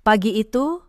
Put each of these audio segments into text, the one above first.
Pagi itu,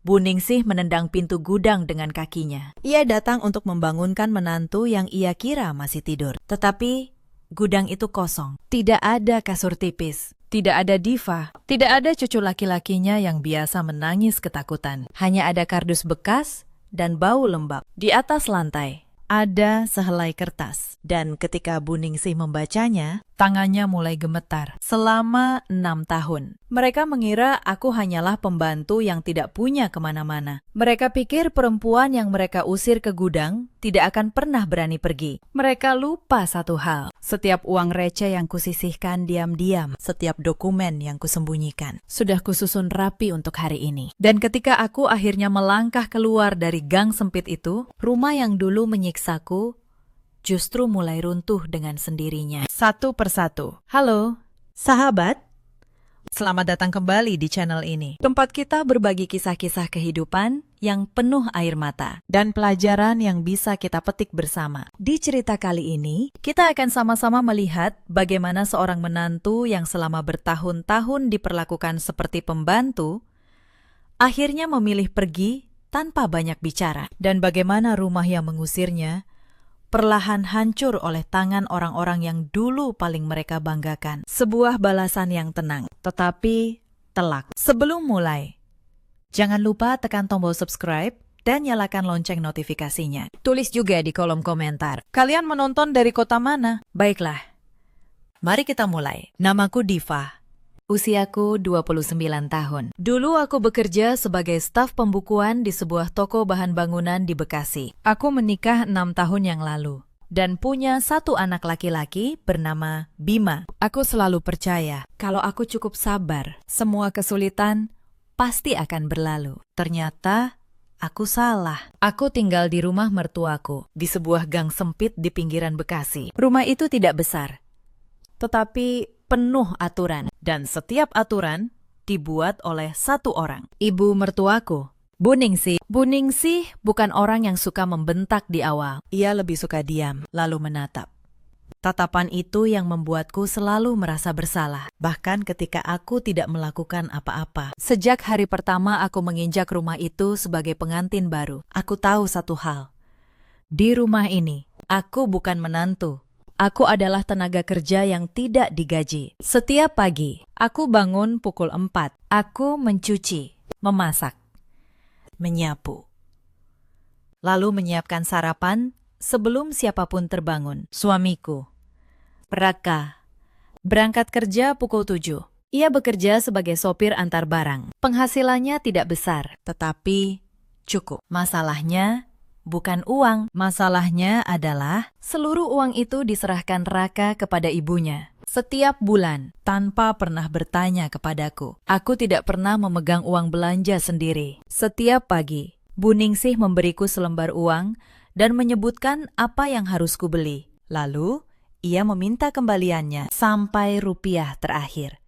Bu Ningsih menendang pintu gudang dengan kakinya. Ia datang untuk membangunkan menantu yang ia kira masih tidur. Tetapi gudang itu kosong. Tidak ada kasur tipis. Tidak ada Diva. Tidak ada cucu laki-lakinya yang biasa menangis ketakutan. Hanya ada kardus bekas dan bau lembab. Di atas lantai ada sehelai kertas. Dan ketika Bu Ningsih membacanya, tangannya mulai gemetar. Selama 6 tahun. Mereka mengira aku hanyalah pembantu yang tidak punya kemana-mana. Mereka pikir perempuan yang mereka usir ke gudang tidak akan pernah berani pergi. Mereka lupa satu hal. Setiap uang receh yang kusisihkan diam-diam, setiap dokumen yang kusembunyikan, sudah kususun rapi untuk hari ini. Dan ketika aku akhirnya melangkah keluar dari gang sempit itu, rumah yang dulu menyiksaku justru mulai runtuh dengan sendirinya. Satu persatu. Halo, sahabat. Selamat datang kembali di channel ini. Tempat kita berbagi kisah-kisah kehidupan yang penuh air mata dan pelajaran yang bisa kita petik bersama. Di cerita kali ini, kita akan sama-sama melihat bagaimana seorang menantu yang selama bertahun-tahun diperlakukan seperti pembantu, akhirnya memilih pergi tanpa banyak bicara. Dan bagaimana rumah yang mengusirnya perlahan hancur oleh tangan orang-orang yang dulu paling mereka banggakan. Sebuah balasan yang tenang, tetapi telak. Sebelum mulai, jangan lupa tekan tombol subscribe dan nyalakan lonceng notifikasinya. Tulis juga di kolom komentar, kalian menonton dari kota mana? Baiklah, mari kita mulai. Namaku Diva. Usiaku 29 tahun. Dulu aku bekerja sebagai staf pembukuan di sebuah toko bahan bangunan di Bekasi. Aku menikah 6 tahun yang lalu dan punya satu anak laki-laki bernama Bima. Aku selalu percaya kalau aku cukup sabar, semua kesulitan pasti akan berlalu. Ternyata aku salah. Aku tinggal di rumah mertuaku di sebuah gang sempit di pinggiran Bekasi. Rumah itu tidak besar, tetapi penuh aturan, dan setiap aturan dibuat oleh satu orang, ibu mertuaku, Bu Ningsih. Bu Ningsih bukan orang yang suka membentak di awal. Ia lebih suka diam, lalu menatap. Tatapan itu yang membuatku selalu merasa bersalah, bahkan ketika aku tidak melakukan apa-apa. Sejak hari pertama aku menginjak rumah itu sebagai pengantin baru, aku tahu satu hal. Di rumah ini, aku bukan menantu. Aku adalah tenaga kerja yang tidak digaji. Setiap pagi, aku bangun pukul 4. Aku mencuci, memasak, menyapu, lalu menyiapkan sarapan sebelum siapapun terbangun. Suamiku, Raka, berangkat kerja pukul 7. Ia bekerja sebagai sopir antar barang. Penghasilannya tidak besar, tetapi cukup. Masalahnya bukan uang. Masalahnya adalah seluruh uang itu diserahkan Raka kepada ibunya setiap bulan tanpa pernah bertanya kepadaku. Aku tidak pernah memegang uang belanja sendiri. Setiap pagi, Bu Ningsih memberiku selembar uang dan menyebutkan apa yang harus kubeli. Lalu, ia meminta kembaliannya sampai rupiah terakhir.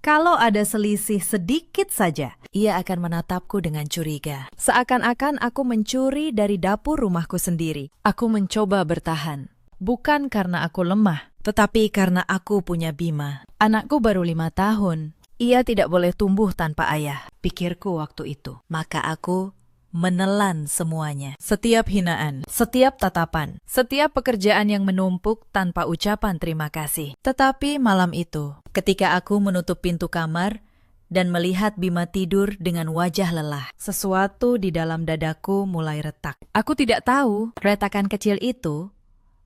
Kalau ada selisih sedikit saja, ia akan menatapku dengan curiga. Seakan-akan aku mencuri dari dapur rumahku sendiri. Aku mencoba bertahan. Bukan karena aku lemah, tetapi karena aku punya Bima. Anakku baru 5 tahun. Ia tidak boleh tumbuh tanpa ayah, pikirku waktu itu. Maka aku menelan semuanya. Setiap hinaan, setiap tatapan, setiap pekerjaan yang menumpuk tanpa ucapan terima kasih. Tetapi malam itu, ketika aku menutup pintu kamar dan melihat Bima tidur dengan wajah lelah, sesuatu di dalam dadaku mulai retak. Aku tidak tahu retakan kecil itu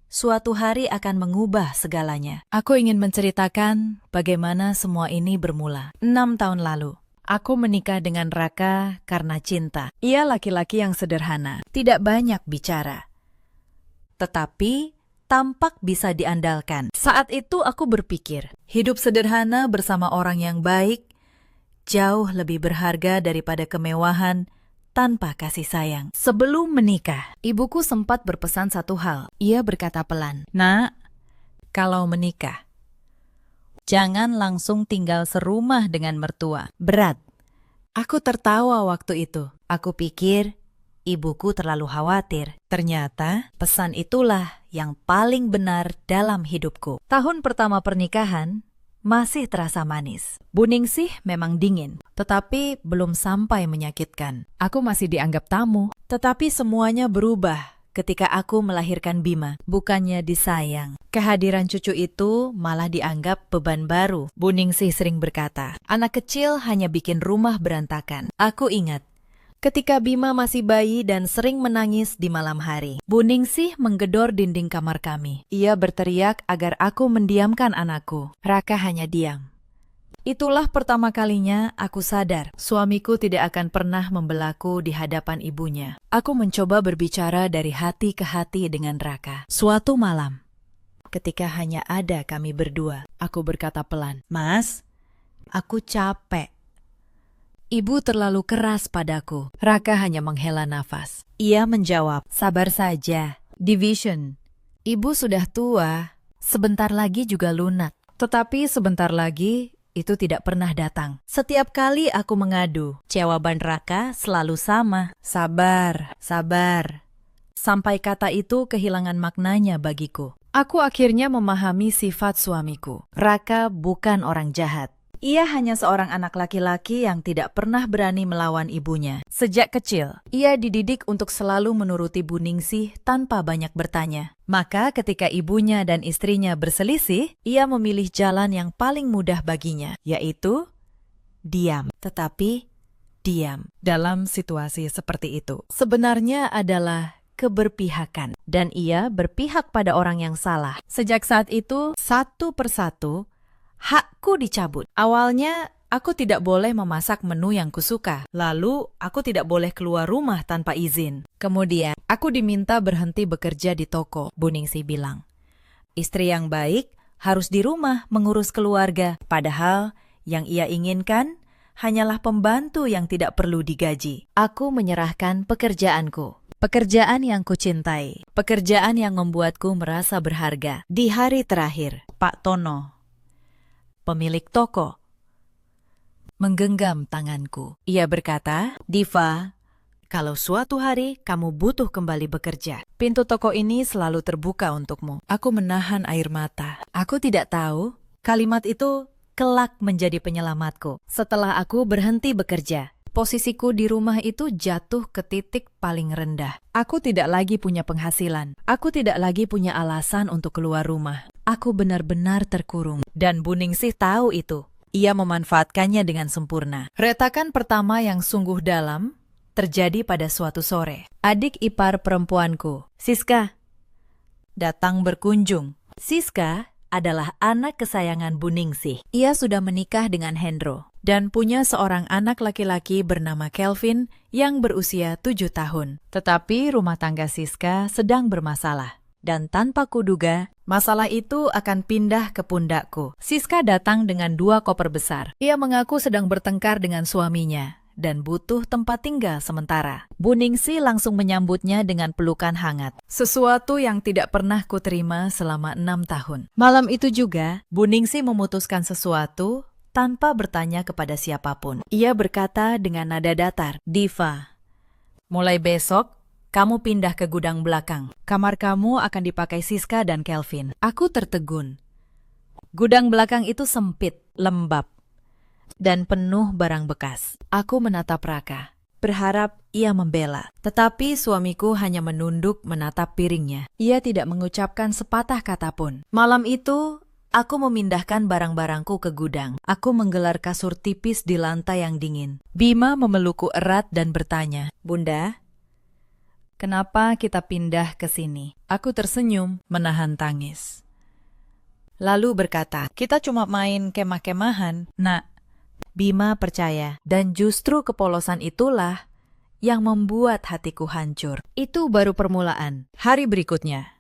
suatu hari akan mengubah segalanya. Aku ingin menceritakan bagaimana semua ini bermula. 6 tahun lalu, aku menikah dengan Raka karena cinta. Ia laki-laki yang sederhana, tidak banyak bicara, tetapi tampak bisa diandalkan. Saat itu aku berpikir, hidup sederhana bersama orang yang baik jauh lebih berharga daripada kemewahan tanpa kasih sayang. Sebelum menikah, ibuku sempat berpesan satu hal. Ia berkata pelan, "Nak, kalau menikah, jangan langsung tinggal serumah dengan mertua. Berat." Aku tertawa waktu itu. Aku pikir ibuku terlalu khawatir. Ternyata pesan itulah yang paling benar dalam hidupku. Tahun pertama pernikahan, masih terasa manis. Bu Ningsih memang dingin, tetapi belum sampai menyakitkan. Aku masih dianggap tamu, tetapi semuanya berubah ketika aku melahirkan Bima. Bukannya disayang, kehadiran cucu itu malah dianggap beban baru. Bu Ningsih sering berkata, anak kecil hanya bikin rumah berantakan. Aku ingat, ketika Bima masih bayi dan sering menangis di malam hari, Bu Ningsih menggedor dinding kamar kami. Ia berteriak agar aku mendiamkan anakku. Raka hanya diam. Itulah pertama kalinya aku sadar suamiku tidak akan pernah membelaku di hadapan ibunya. Aku mencoba berbicara dari hati ke hati dengan Raka. Suatu malam, ketika hanya ada kami berdua, aku berkata pelan, "Mas, aku capek." Ibu terlalu keras padaku. Raka hanya menghela nafas. Ia menjawab, "Sabar saja, Division. Ibu sudah tua, sebentar lagi juga lunak." Tetapi sebentar lagi itu tidak pernah datang. Setiap kali aku mengadu, jawaban Raka selalu sama. Sabar, sabar. Sampai kata itu kehilangan maknanya bagiku. Aku akhirnya memahami sifat suamiku. Raka bukan orang jahat. Ia hanya seorang anak laki-laki yang tidak pernah berani melawan ibunya. Sejak kecil, ia dididik untuk selalu menuruti Bu Ningsih tanpa banyak bertanya. Maka ketika ibunya dan istrinya berselisih, ia memilih jalan yang paling mudah baginya, yaitu diam. Tetapi diam dalam situasi seperti itu sebenarnya adalah keberpihakan. Dan ia berpihak pada orang yang salah. Sejak saat itu, satu persatu, hakku dicabut. Awalnya, aku tidak boleh memasak menu yang kusuka. Lalu, aku tidak boleh keluar rumah tanpa izin. Kemudian, aku diminta berhenti bekerja di toko, Bu Ningsih bilang. Istri yang baik harus di rumah mengurus keluarga. Padahal, yang ia inginkan hanyalah pembantu yang tidak perlu digaji. Aku menyerahkan pekerjaanku. Pekerjaan yang kucintai. Pekerjaan yang membuatku merasa berharga. Di hari terakhir, Pak Tono, pemilik toko, menggenggam tanganku. Ia berkata, "Diva, kalau suatu hari kamu butuh kembali bekerja, pintu toko ini selalu terbuka untukmu." Aku menahan air mata. Aku tidak tahu kalimat itu kelak menjadi penyelamatku. Setelah aku berhenti bekerja, posisiku di rumah itu jatuh ke titik paling rendah. Aku tidak lagi punya penghasilan. Aku tidak lagi punya alasan untuk keluar rumah. Aku benar-benar terkurung. Dan Bu Ningsih tahu itu. Ia memanfaatkannya dengan sempurna. Retakan pertama yang sungguh dalam terjadi pada suatu sore. Adik ipar perempuanku, Siska, datang berkunjung. Siska adalah anak kesayangan Bu Ningsih. Ia sudah menikah dengan Hendro dan punya seorang anak laki-laki bernama Kelvin yang berusia 7 tahun. Tetapi rumah tangga Siska sedang bermasalah. Dan tanpa kuduga, masalah itu akan pindah ke pundakku. Siska datang dengan 2 koper besar. Ia mengaku sedang bertengkar dengan suaminya dan butuh tempat tinggal sementara. Bu Ningsih langsung menyambutnya dengan pelukan hangat. Sesuatu yang tidak pernah kuterima selama 6 tahun. Malam itu juga, Bu Ningsih memutuskan sesuatu tanpa bertanya kepada siapapun. Ia berkata dengan nada datar, "Diva, mulai besok, kamu pindah ke gudang belakang. Kamar kamu akan dipakai Siska dan Kelvin." Aku tertegun. Gudang belakang itu sempit, lembab, dan penuh barang bekas. Aku menatap Raka, berharap ia membela. Tetapi suamiku hanya menunduk menatap piringnya. Ia tidak mengucapkan sepatah kata pun. Malam itu, aku memindahkan barang-barangku ke gudang. Aku menggelar kasur tipis di lantai yang dingin. Bima memelukku erat dan bertanya, "Bunda, kenapa kita pindah ke sini?" Aku tersenyum, menahan tangis. Lalu berkata, "Kita cuma main kemah-kemahan, Nak." Bima percaya, dan justru kepolosan itulah yang membuat hatiku hancur. Itu baru permulaan. Hari berikutnya,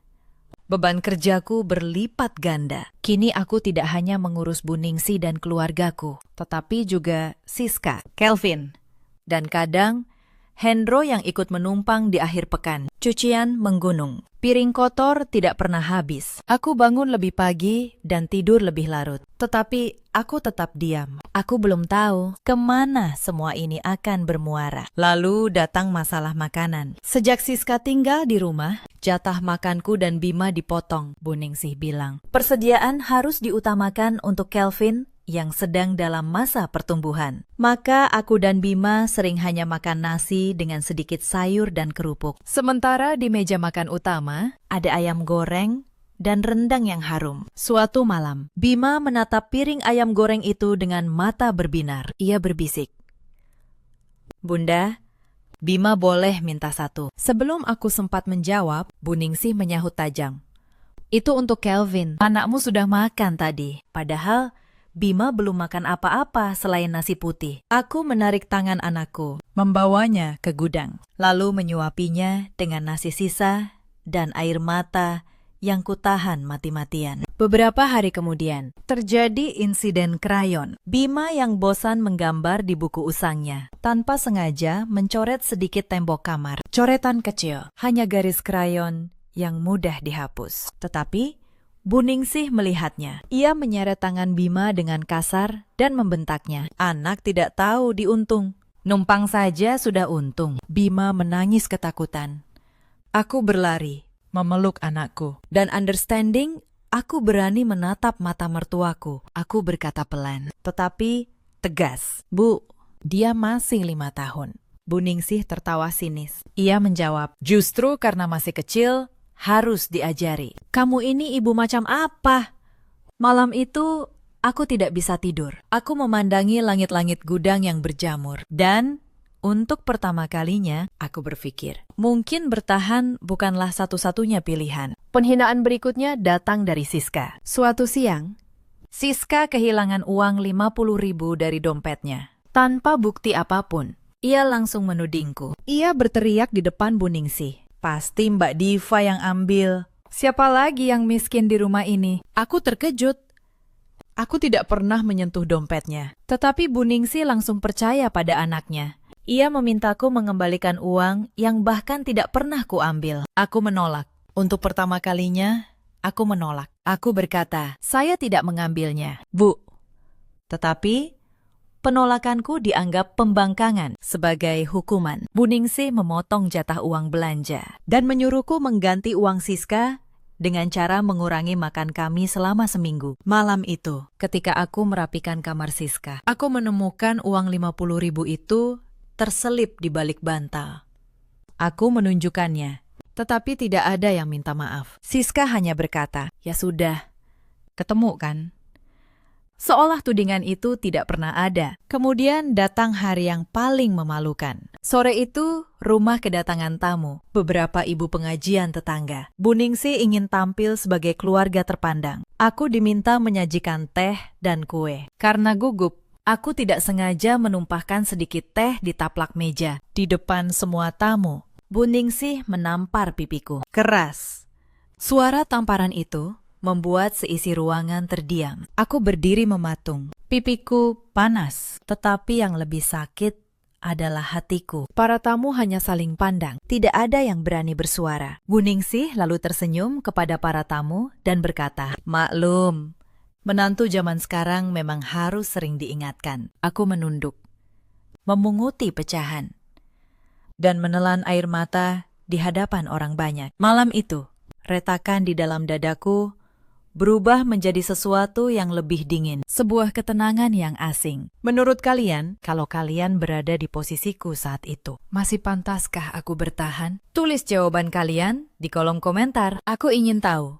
beban kerjaku berlipat ganda. Kini aku tidak hanya mengurus Bu Ningsih dan keluargaku, tetapi juga Siska, Kelvin, dan kadang Hendro yang ikut menumpang di akhir pekan. cucian menggunung. Piring kotor tidak pernah habis. Aku bangun lebih pagi dan tidur lebih larut. Tetapi aku tetap diam. Aku belum tahu kemana semua ini akan bermuara. Lalu datang masalah makanan. Sejak Siska tinggal di rumah, jatah makanku dan Bima dipotong, Bu Ningsih bilang. Persediaan harus diutamakan untuk Kelvin yang sedang dalam masa pertumbuhan. Maka aku dan Bima sering hanya makan nasi dengan sedikit sayur dan kerupuk. Sementara di meja makan utama, ada ayam goreng dan rendang yang harum. Suatu malam, Bima menatap piring ayam goreng itu dengan mata berbinar. Ia berbisik, "Bunda, Bima boleh minta satu." Sebelum aku sempat menjawab, Bu Ningsih menyahut tajam, "Itu untuk Kelvin. Anakmu sudah makan tadi." Padahal Bima belum makan apa-apa selain nasi putih. Aku menarik tangan anakku, membawanya ke gudang, lalu menyuapinya dengan nasi sisa dan air mata yang kutahan mati-matian. Beberapa hari kemudian, terjadi insiden krayon. Bima yang bosan menggambar di buku usangnya, tanpa sengaja mencoret sedikit tembok kamar. Coretan kecil, hanya garis krayon yang mudah dihapus. Tetapi Bu Ningsih melihatnya. Ia menyeret tangan Bima dengan kasar dan membentaknya. Anak tidak tahu diuntung. Numpang saja sudah untung. Bima menangis ketakutan. Aku berlari, memeluk anakku. Dan understanding, aku berani menatap mata mertuaku. Aku berkata pelan, tetapi tegas. "Bu, dia masih 5 tahun. Bu Ningsih tertawa sinis. Ia menjawab, "Justru karena masih kecil, harus diajari." "Kamu ini ibu macam apa?" Malam itu, aku tidak bisa tidur. Aku memandangi langit-langit gudang yang berjamur. Dan untuk pertama kalinya, aku berpikir, mungkin bertahan bukanlah satu-satunya pilihan. Penghinaan berikutnya datang dari Siska. Suatu siang, Siska kehilangan uang 50.000 dari dompetnya. Tanpa bukti apapun, ia langsung menudingku. Ia berteriak di depan Bu Ningsih, "Pasti Mbak Diva yang ambil. Siapa lagi yang miskin di rumah ini?" Aku terkejut. Aku tidak pernah menyentuh dompetnya. Tetapi Bu Ningsih langsung percaya pada anaknya. Ia memintaku mengembalikan uang yang bahkan tidak pernah kuambil. Aku menolak. Untuk pertama kalinya, aku menolak. Aku berkata, "Saya tidak mengambilnya, Bu." Tetapi penolakanku dianggap pembangkangan sebagai hukuman. Bu Ningsih memotong jatah uang belanja dan menyuruhku mengganti uang Siska dengan cara mengurangi makan kami selama seminggu. Malam itu, ketika aku merapikan kamar Siska, aku menemukan uang 50.000 itu terselip di balik bantal. Aku menunjukkannya, tetapi tidak ada yang minta maaf. Siska hanya berkata, "Ya sudah, ketemu kan?" Seolah tudingan itu tidak pernah ada. Kemudian datang hari yang paling memalukan. Sore itu, rumah kedatangan tamu, beberapa ibu pengajian tetangga. Bu Ningsih ingin tampil sebagai keluarga terpandang. Aku diminta menyajikan teh dan kue. Karena gugup, aku tidak sengaja menumpahkan sedikit teh di taplak meja. Di depan semua tamu, Bu Ningsih menampar pipiku. Keras. Suara tamparan itu membuat seisi ruangan terdiam. Aku berdiri mematung. Pipiku panas, tetapi yang lebih sakit adalah hatiku. Para tamu hanya saling pandang. Tidak ada yang berani bersuara. Bu Ningsih lalu tersenyum kepada para tamu dan berkata, "Maklum, menantu zaman sekarang memang harus sering diingatkan." Aku menunduk, memunguti pecahan, dan menelan air mata di hadapan orang banyak. Malam itu, retakan di dalam dadaku berubah menjadi sesuatu yang lebih dingin, sebuah ketenangan yang asing. Menurut kalian, kalau kalian berada di posisiku saat itu, masih pantaskah aku bertahan? Tulis jawaban kalian di kolom komentar. Aku ingin tahu,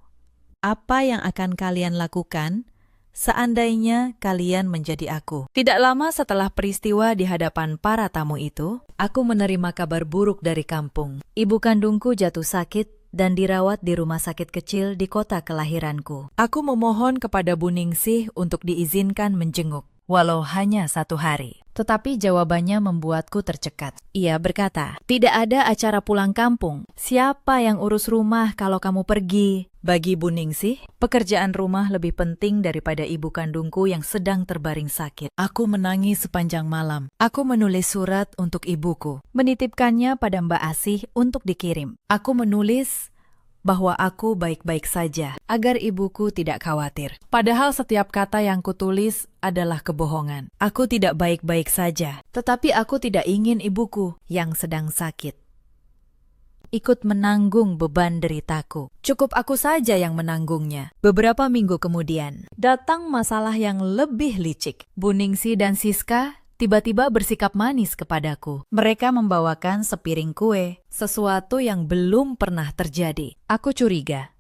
apa yang akan kalian lakukan seandainya kalian menjadi aku? Tidak lama setelah peristiwa di hadapan para tamu itu, aku menerima kabar buruk dari kampung. Ibu kandungku jatuh sakit dan dirawat di rumah sakit kecil di kota kelahiranku. Aku memohon kepada Bu Ningsih untuk diizinkan menjenguk. walau hanya 1 hari. Tetapi jawabannya membuatku tercekat. Ia berkata, tidak ada acara pulang kampung. Siapa yang urus rumah kalau kamu pergi? Bagi Bu Ningsih, pekerjaan rumah lebih penting daripada ibu kandungku yang sedang terbaring sakit. Aku menangis sepanjang malam. Aku menulis surat untuk ibuku, menitipkannya pada Mbak Asih untuk dikirim. Aku menulis bahwa aku baik-baik saja, agar ibuku tidak khawatir. Padahal setiap kata yang kutulis adalah kebohongan. Aku tidak baik-baik saja, tetapi aku tidak ingin ibuku yang sedang sakit ikut menanggung beban deritaku. Cukup aku saja yang menanggungnya. Beberapa minggu kemudian, datang masalah yang lebih licik. Bu Ningsih dan Siska tiba-tiba bersikap manis kepadaku. Mereka membawakan sepiring kue, sesuatu yang belum pernah terjadi. Aku curiga.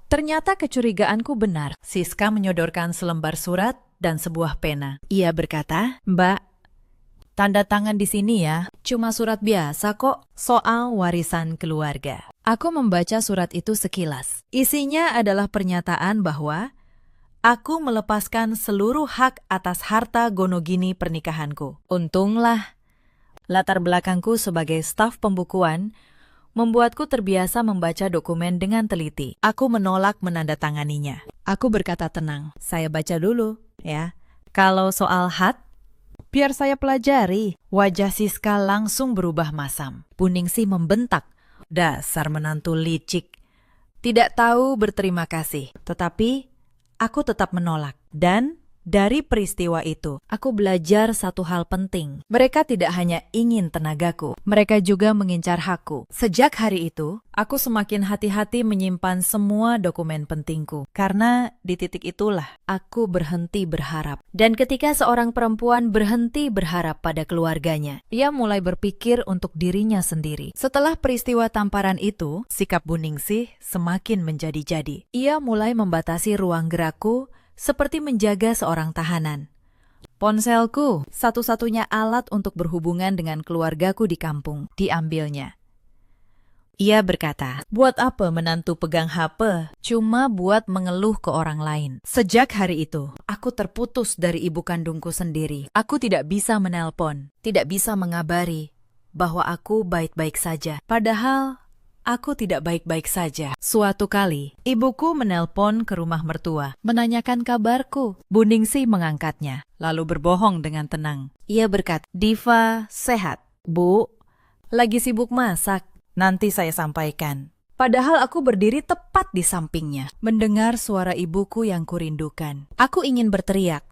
Ternyata kecurigaanku benar. Siska menyodorkan selembar surat dan sebuah pena. Ia berkata, Mbak, tanda tangan di sini ya. Cuma surat biasa kok, soal warisan keluarga. Aku membaca surat itu sekilas. Isinya adalah pernyataan bahwa aku melepaskan seluruh hak atas harta gonogini pernikahanku. Untunglah, latar belakangku sebagai staf pembukuan membuatku terbiasa membaca dokumen dengan teliti. Aku menolak menandatanganinya. Aku berkata tenang, saya baca dulu ya. Kalau soal hak, biar saya pelajari. Wajah Siska langsung berubah masam. Bu Ningsih membentak, dasar menantu licik. Tidak tahu berterima kasih, tetapi aku tetap menolak. Dan dari peristiwa itu, aku belajar satu hal penting. Mereka tidak hanya ingin tenagaku, mereka juga mengincar hakku. Sejak hari itu, aku semakin hati-hati menyimpan semua dokumen pentingku. Karena di titik itulah, aku berhenti berharap. Dan ketika seorang perempuan berhenti berharap pada keluarganya, ia mulai berpikir untuk dirinya sendiri. Setelah peristiwa tamparan itu, sikap Bu Ningsih semakin menjadi-jadi. Ia mulai membatasi ruang gerakku, seperti menjaga seorang tahanan. Ponselku, satu-satunya alat untuk berhubungan dengan keluargaku di kampung, diambilnya. Ia berkata, buat apa menantu pegang HP? Cuma buat mengeluh ke orang lain. Sejak hari itu, aku terputus dari ibu kandungku sendiri. Aku tidak bisa menelpon, tidak bisa mengabari bahwa aku baik-baik saja. Padahal aku tidak baik-baik saja. Suatu kali, ibuku menelpon ke rumah mertua, menanyakan kabarku. Bu Ningsih mengangkatnya, lalu berbohong dengan tenang. Ia berkata, Diva sehat. Bu, lagi sibuk masak. Nanti saya sampaikan. Padahal aku berdiri tepat di sampingnya, mendengar suara ibuku yang kurindukan. Aku ingin berteriak,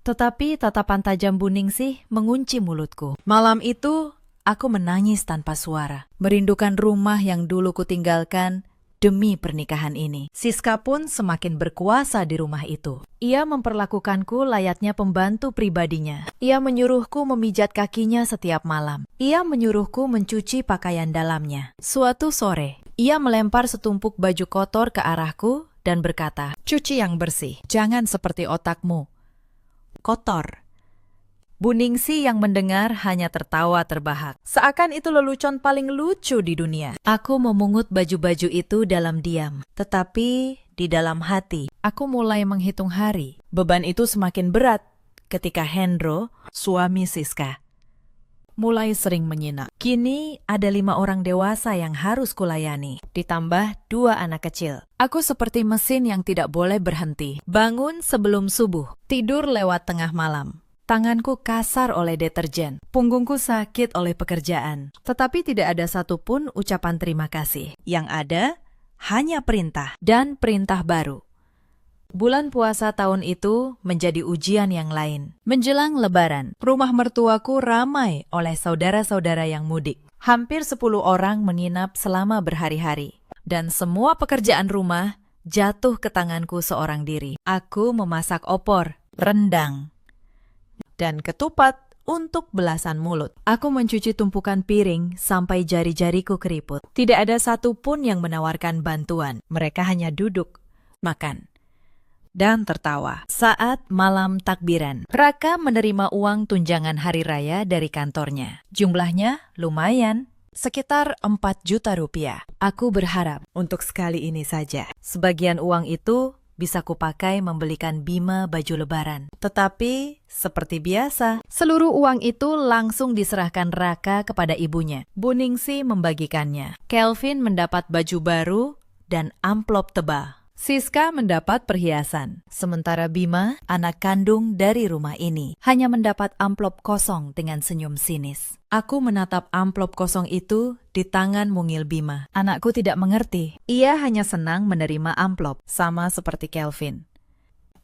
tetapi tatapan tajam Bu Ningsih mengunci mulutku. Malam itu, aku menangis tanpa suara, merindukan rumah yang dulu kutinggalkan demi pernikahan ini. Siska pun semakin berkuasa di rumah itu. Ia memperlakukanku layaknya pembantu pribadinya. Ia menyuruhku memijat kakinya setiap malam. Ia menyuruhku mencuci pakaian dalamnya. Suatu sore, ia melempar setumpuk baju kotor ke arahku dan berkata, cuci yang bersih, jangan seperti otakmu. Kotor. Bu Ningsih yang mendengar hanya tertawa terbahak. Seakan itu lelucon paling lucu di dunia. Aku memungut baju-baju itu dalam diam. Tetapi di dalam hati, aku mulai menghitung hari. Beban itu semakin berat ketika Hendro, suami Siska, mulai sering menyinak. Kini ada 5 orang dewasa yang harus kulayani, ditambah 2 anak kecil. Aku seperti mesin yang tidak boleh berhenti. Bangun sebelum subuh, tidur lewat tengah malam. Tanganku kasar oleh deterjen, punggungku sakit oleh pekerjaan. Tetapi tidak ada satupun ucapan terima kasih. Yang ada hanya perintah dan perintah baru. Bulan puasa tahun itu menjadi ujian yang lain. Menjelang Lebaran, rumah mertuaku ramai oleh saudara-saudara yang mudik. Hampir 10 orang menginap selama berhari-hari. Dan semua pekerjaan rumah jatuh ke tanganku seorang diri. Aku memasak opor, rendang, dan ketupat untuk belasan mulut. Aku mencuci tumpukan piring sampai jari-jariku keriput. Tidak ada satupun yang menawarkan bantuan. Mereka hanya duduk, makan, dan tertawa. Saat malam takbiran, Raka menerima uang tunjangan hari raya dari kantornya. Jumlahnya lumayan, sekitar 4 juta rupiah. Aku berharap untuk sekali ini saja. Sebagian uang itu bisa kupakai membelikan Bima baju lebaran. Tetapi, seperti biasa, seluruh uang itu langsung diserahkan Raka kepada ibunya. Bu Ningsih membagikannya. Kelvin mendapat baju baru dan amplop tebal. Siska mendapat perhiasan. Sementara Bima, anak kandung dari rumah ini, hanya mendapat amplop kosong dengan senyum sinis. Aku menatap amplop kosong itu di tangan mungil Bima. Anakku tidak mengerti. Ia hanya senang menerima amplop, sama seperti Kelvin.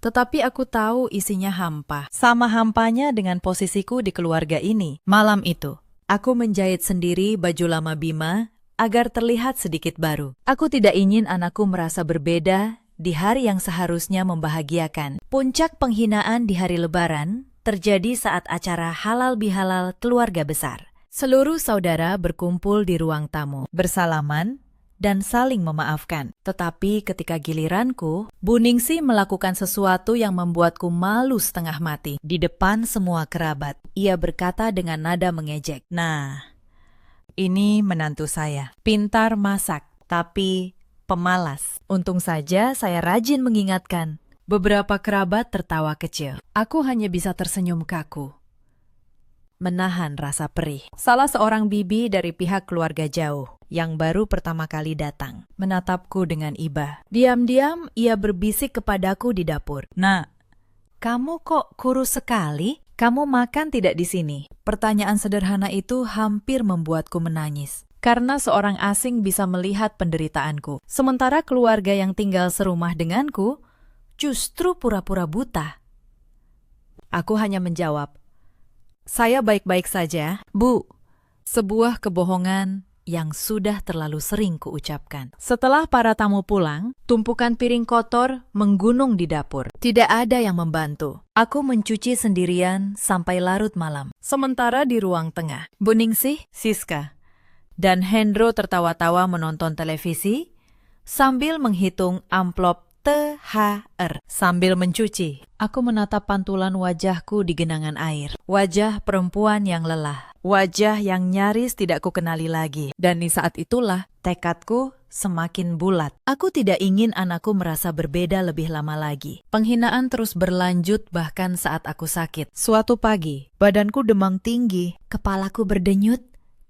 Tetapi aku tahu isinya hampa. Sama hampanya dengan posisiku di keluarga ini. Malam itu, aku menjahit sendiri baju lama Bima agar terlihat sedikit baru. Aku tidak ingin anakku merasa berbeda di hari yang seharusnya membahagiakan. Puncak penghinaan di hari Lebaran terjadi saat acara halal bihalal keluarga besar. Seluruh saudara berkumpul di ruang tamu, bersalaman dan saling memaafkan. Tetapi ketika giliranku, Bu Ningsih melakukan sesuatu yang membuatku malu setengah mati di depan semua kerabat. Ia berkata dengan nada mengejek, "Nah, ini menantu saya, pintar masak, tapi pemalas." Untung saja saya rajin mengingatkan. Beberapa kerabat tertawa kecil. Aku hanya bisa tersenyum kaku, menahan rasa perih. Salah seorang bibi dari pihak keluarga jauh yang baru pertama kali datang menatapku dengan iba. Diam-diam ia berbisik kepadaku di dapur. "Nak, kamu kok kurus sekali? Kamu makan tidak di sini?" Pertanyaan sederhana itu hampir membuatku menangis. Karena seorang asing bisa melihat penderitaanku. Sementara keluarga yang tinggal serumah denganku justru pura-pura buta. Aku hanya menjawab, "Saya baik-baik saja, Bu." Sebuah kebohongan yang sudah terlalu sering kuucapkan. Setelah para tamu pulang, tumpukan piring kotor menggunung di dapur. Tidak ada yang membantu. Aku mencuci sendirian sampai larut malam. Sementara di ruang tengah, Bu Ningsih, Siska, dan Hendro tertawa-tawa menonton televisi sambil menghitung amplop THR. Sambil mencuci, aku menatap pantulan wajahku di genangan air. Wajah perempuan yang lelah. Wajah yang nyaris tidak kukenali lagi. Dan di saat itulah tekadku semakin bulat. Aku tidak ingin anakku merasa berbeda lebih lama lagi. Penghinaan terus berlanjut bahkan saat aku sakit. Suatu pagi, badanku demam tinggi, kepalaku berdenyut,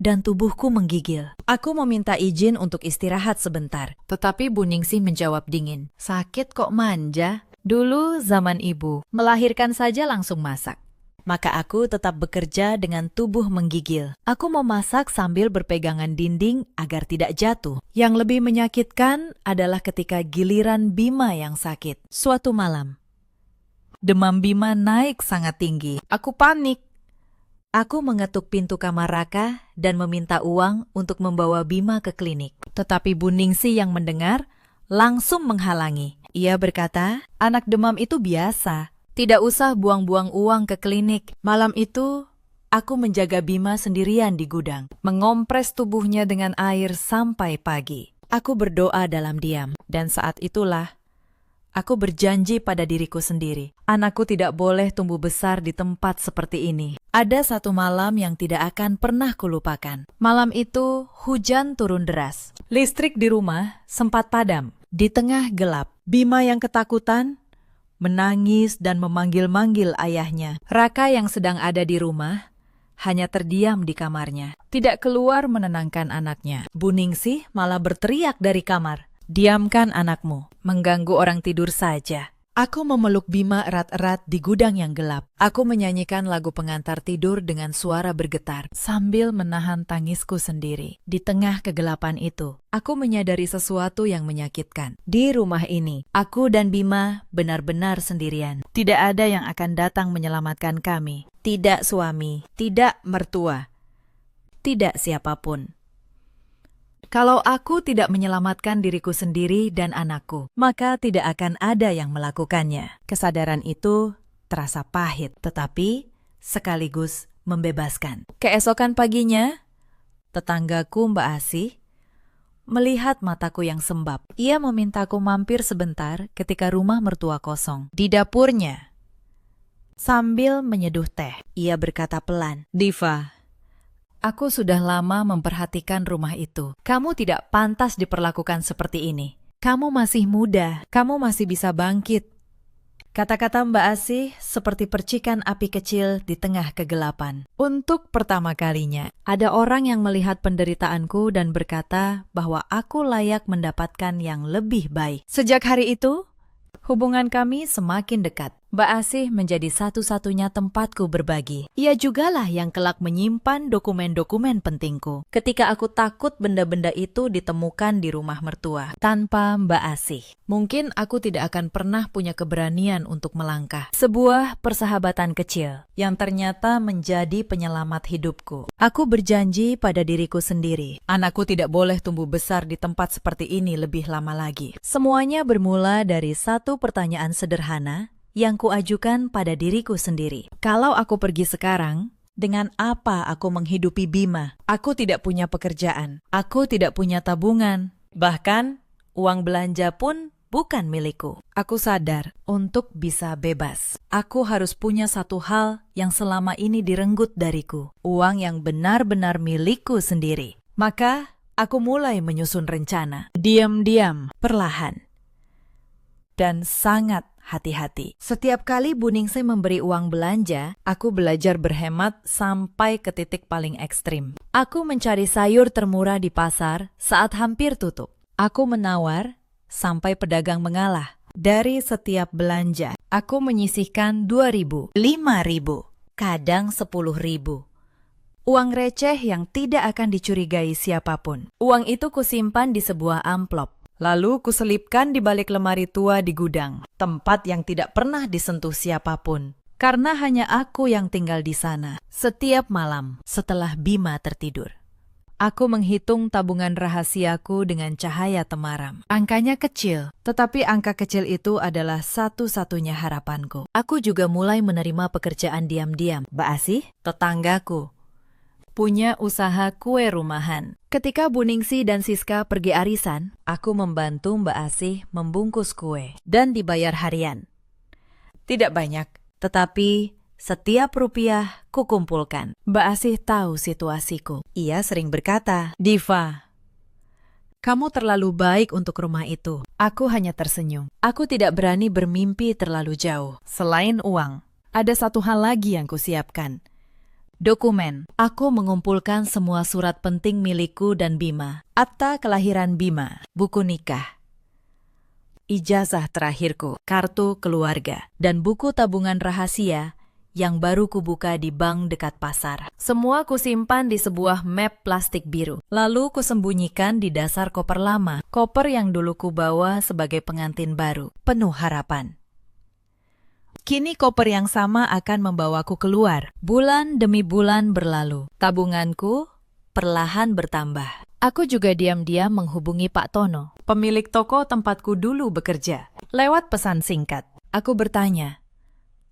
dan tubuhku menggigil. Aku meminta izin untuk istirahat sebentar. Tetapi Bu Ningsih menjawab dingin, "Sakit kok manja? Dulu zaman ibu, melahirkan saja langsung masak." Maka aku tetap bekerja dengan tubuh menggigil. Aku memasak sambil berpegangan dinding agar tidak jatuh. Yang lebih menyakitkan adalah ketika giliran Bima yang sakit. Suatu malam, demam Bima naik sangat tinggi. Aku panik. Aku mengetuk pintu kamar Raka dan meminta uang untuk membawa Bima ke klinik. Tetapi Bu Ningsih yang mendengar langsung menghalangi. Ia berkata, "Anak demam itu biasa. Tidak usah buang-buang uang ke klinik." Malam itu, aku menjaga Bima sendirian di gudang, mengompres tubuhnya dengan air sampai pagi. Aku berdoa dalam diam, dan saat itulah aku berjanji pada diriku sendiri, anakku tidak boleh tumbuh besar di tempat seperti ini. Ada satu malam yang tidak akan pernah kulupakan. Malam itu hujan turun deras. Listrik di rumah sempat padam. Di tengah gelap, Bima yang ketakutan menangis dan memanggil-manggil ayahnya. Raka yang sedang ada di rumah hanya terdiam di kamarnya, tidak keluar menenangkan anaknya. Bu Ningsih malah berteriak dari kamar, "Diamkan anakmu, mengganggu orang tidur saja." Aku memeluk Bima erat-erat di gudang yang gelap. Aku menyanyikan lagu pengantar tidur dengan suara bergetar, sambil menahan tangisku sendiri. Di tengah kegelapan itu, aku menyadari sesuatu yang menyakitkan. Di rumah ini, aku dan Bima benar-benar sendirian. Tidak ada yang akan datang menyelamatkan kami. Tidak suami, tidak mertua, tidak siapapun. Kalau aku tidak menyelamatkan diriku sendiri dan anakku, maka tidak akan ada yang melakukannya. Kesadaran itu terasa pahit, tetapi sekaligus membebaskan. Keesokan paginya, tetanggaku Mbak Asih melihat mataku yang sembab. Ia memintaku mampir sebentar ketika rumah mertua kosong. Di dapurnya, sambil menyeduh teh, ia berkata pelan, "Diva, aku sudah lama memperhatikan rumah itu. Kamu tidak pantas diperlakukan seperti ini. Kamu masih muda, kamu masih bisa bangkit. Kata-kata Mbak Asih seperti percikan api kecil di tengah kegelapan. Untuk pertama kalinya, ada orang yang melihat penderitaanku dan berkata bahwa aku layak mendapatkan yang lebih baik. Sejak hari itu, hubungan kami semakin dekat. Mbak Asih menjadi satu-satunya tempatku berbagi. Ia jugalah yang kelak menyimpan dokumen-dokumen pentingku. Ketika aku takut benda-benda itu ditemukan di rumah mertua. Tanpa Mbak Asih, mungkin aku tidak akan pernah punya keberanian untuk melangkah. Sebuah persahabatan kecil yang ternyata menjadi penyelamat hidupku. Aku berjanji pada diriku sendiri, anakku tidak boleh tumbuh besar di tempat seperti ini lebih lama lagi. Semuanya bermula dari satu pertanyaan sederhana yang kuajukan pada diriku sendiri. Kalau aku pergi sekarang, dengan apa aku menghidupi Bima? Aku tidak punya pekerjaan, aku tidak punya tabungan, bahkan uang belanja pun bukan milikku. Aku sadar untuk bisa bebas, aku harus punya satu hal yang selama ini direnggut dariku, uang yang benar-benar milikku sendiri. Maka aku mulai menyusun rencana, diam-diam, perlahan, dan sangat hati-hati. Setiap kali Bu Ningsih memberi uang belanja, aku belajar berhemat sampai ke titik paling ekstrim. Aku mencari sayur termurah di pasar saat hampir tutup. Aku menawar sampai pedagang mengalah. Dari setiap belanja, aku menyisihkan 2.000, 5.000, kadang 10.000. Uang receh yang tidak akan dicurigai siapapun. Uang itu kusimpan di sebuah amplop. Lalu kuselipkan di balik lemari tua di gudang, tempat yang tidak pernah disentuh siapapun. Karena hanya aku yang tinggal di sana. Setiap malam setelah Bima tertidur, aku menghitung tabungan rahasiaku dengan cahaya temaram. Angkanya kecil, tetapi angka kecil itu adalah satu-satunya harapanku. Aku juga mulai menerima pekerjaan diam-diam. Mbak Asih, tetanggaku, punya usaha kue rumahan. Ketika Bu Ningsih dan Siska pergi arisan, aku membantu Mbak Asih membungkus kue dan dibayar harian. Tidak banyak, tetapi setiap rupiah kukumpulkan. Mbak Asih tahu situasiku. Ia sering berkata, "Diva, kamu terlalu baik untuk rumah itu." Aku hanya tersenyum. Aku tidak berani bermimpi terlalu jauh. Selain uang, ada satu hal lagi yang kusiapkan. Dokumen. Aku mengumpulkan semua surat penting milikku dan Bima. Akta kelahiran Bima, buku nikah, ijazah terakhirku, kartu keluarga, dan buku tabungan rahasia yang baru kubuka di bank dekat pasar. Semua kusimpan di sebuah map plastik biru. Lalu kusembunyikan di dasar koper lama, koper yang dulu kubawa sebagai pengantin baru, penuh harapan. Kini koper yang sama akan membawaku keluar. Bulan demi bulan berlalu. Tabunganku perlahan bertambah. Aku juga diam-diam menghubungi Pak Tono, pemilik toko tempatku dulu bekerja. Lewat pesan singkat, aku bertanya,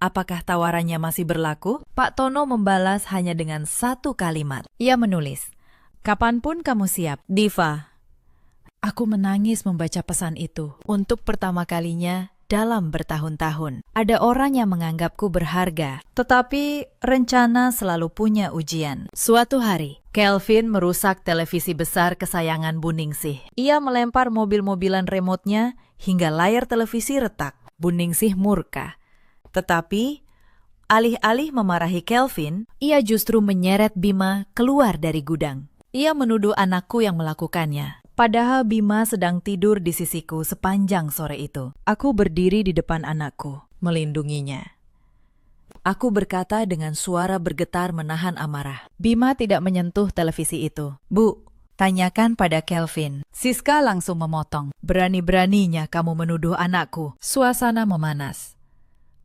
apakah tawarannya masih berlaku? Pak Tono membalas hanya dengan satu kalimat. Ia menulis, "Kapanpun kamu siap, Diva." Aku menangis membaca pesan itu. Untuk pertama kalinya dalam bertahun-tahun, ada orang yang menganggapku berharga, tetapi rencana selalu punya ujian. Suatu hari, Kelvin merusak televisi besar kesayangan Bu Ningsih. Ia melempar mobil-mobilan remote-nya hingga layar televisi retak. Bu Ningsih murka. Tetapi, alih-alih memarahi Kelvin, ia justru menyeret Bima keluar dari gudang. Ia menuduh anakku yang melakukannya. Padahal Bima sedang tidur di sisiku sepanjang sore itu. Aku berdiri di depan anakku, melindunginya. Aku berkata dengan suara bergetar menahan amarah. Bima tidak menyentuh televisi itu. "Bu, tanyakan pada Kelvin." Siska langsung memotong. "Berani-beraninya kamu menuduh anakku." Suasana memanas.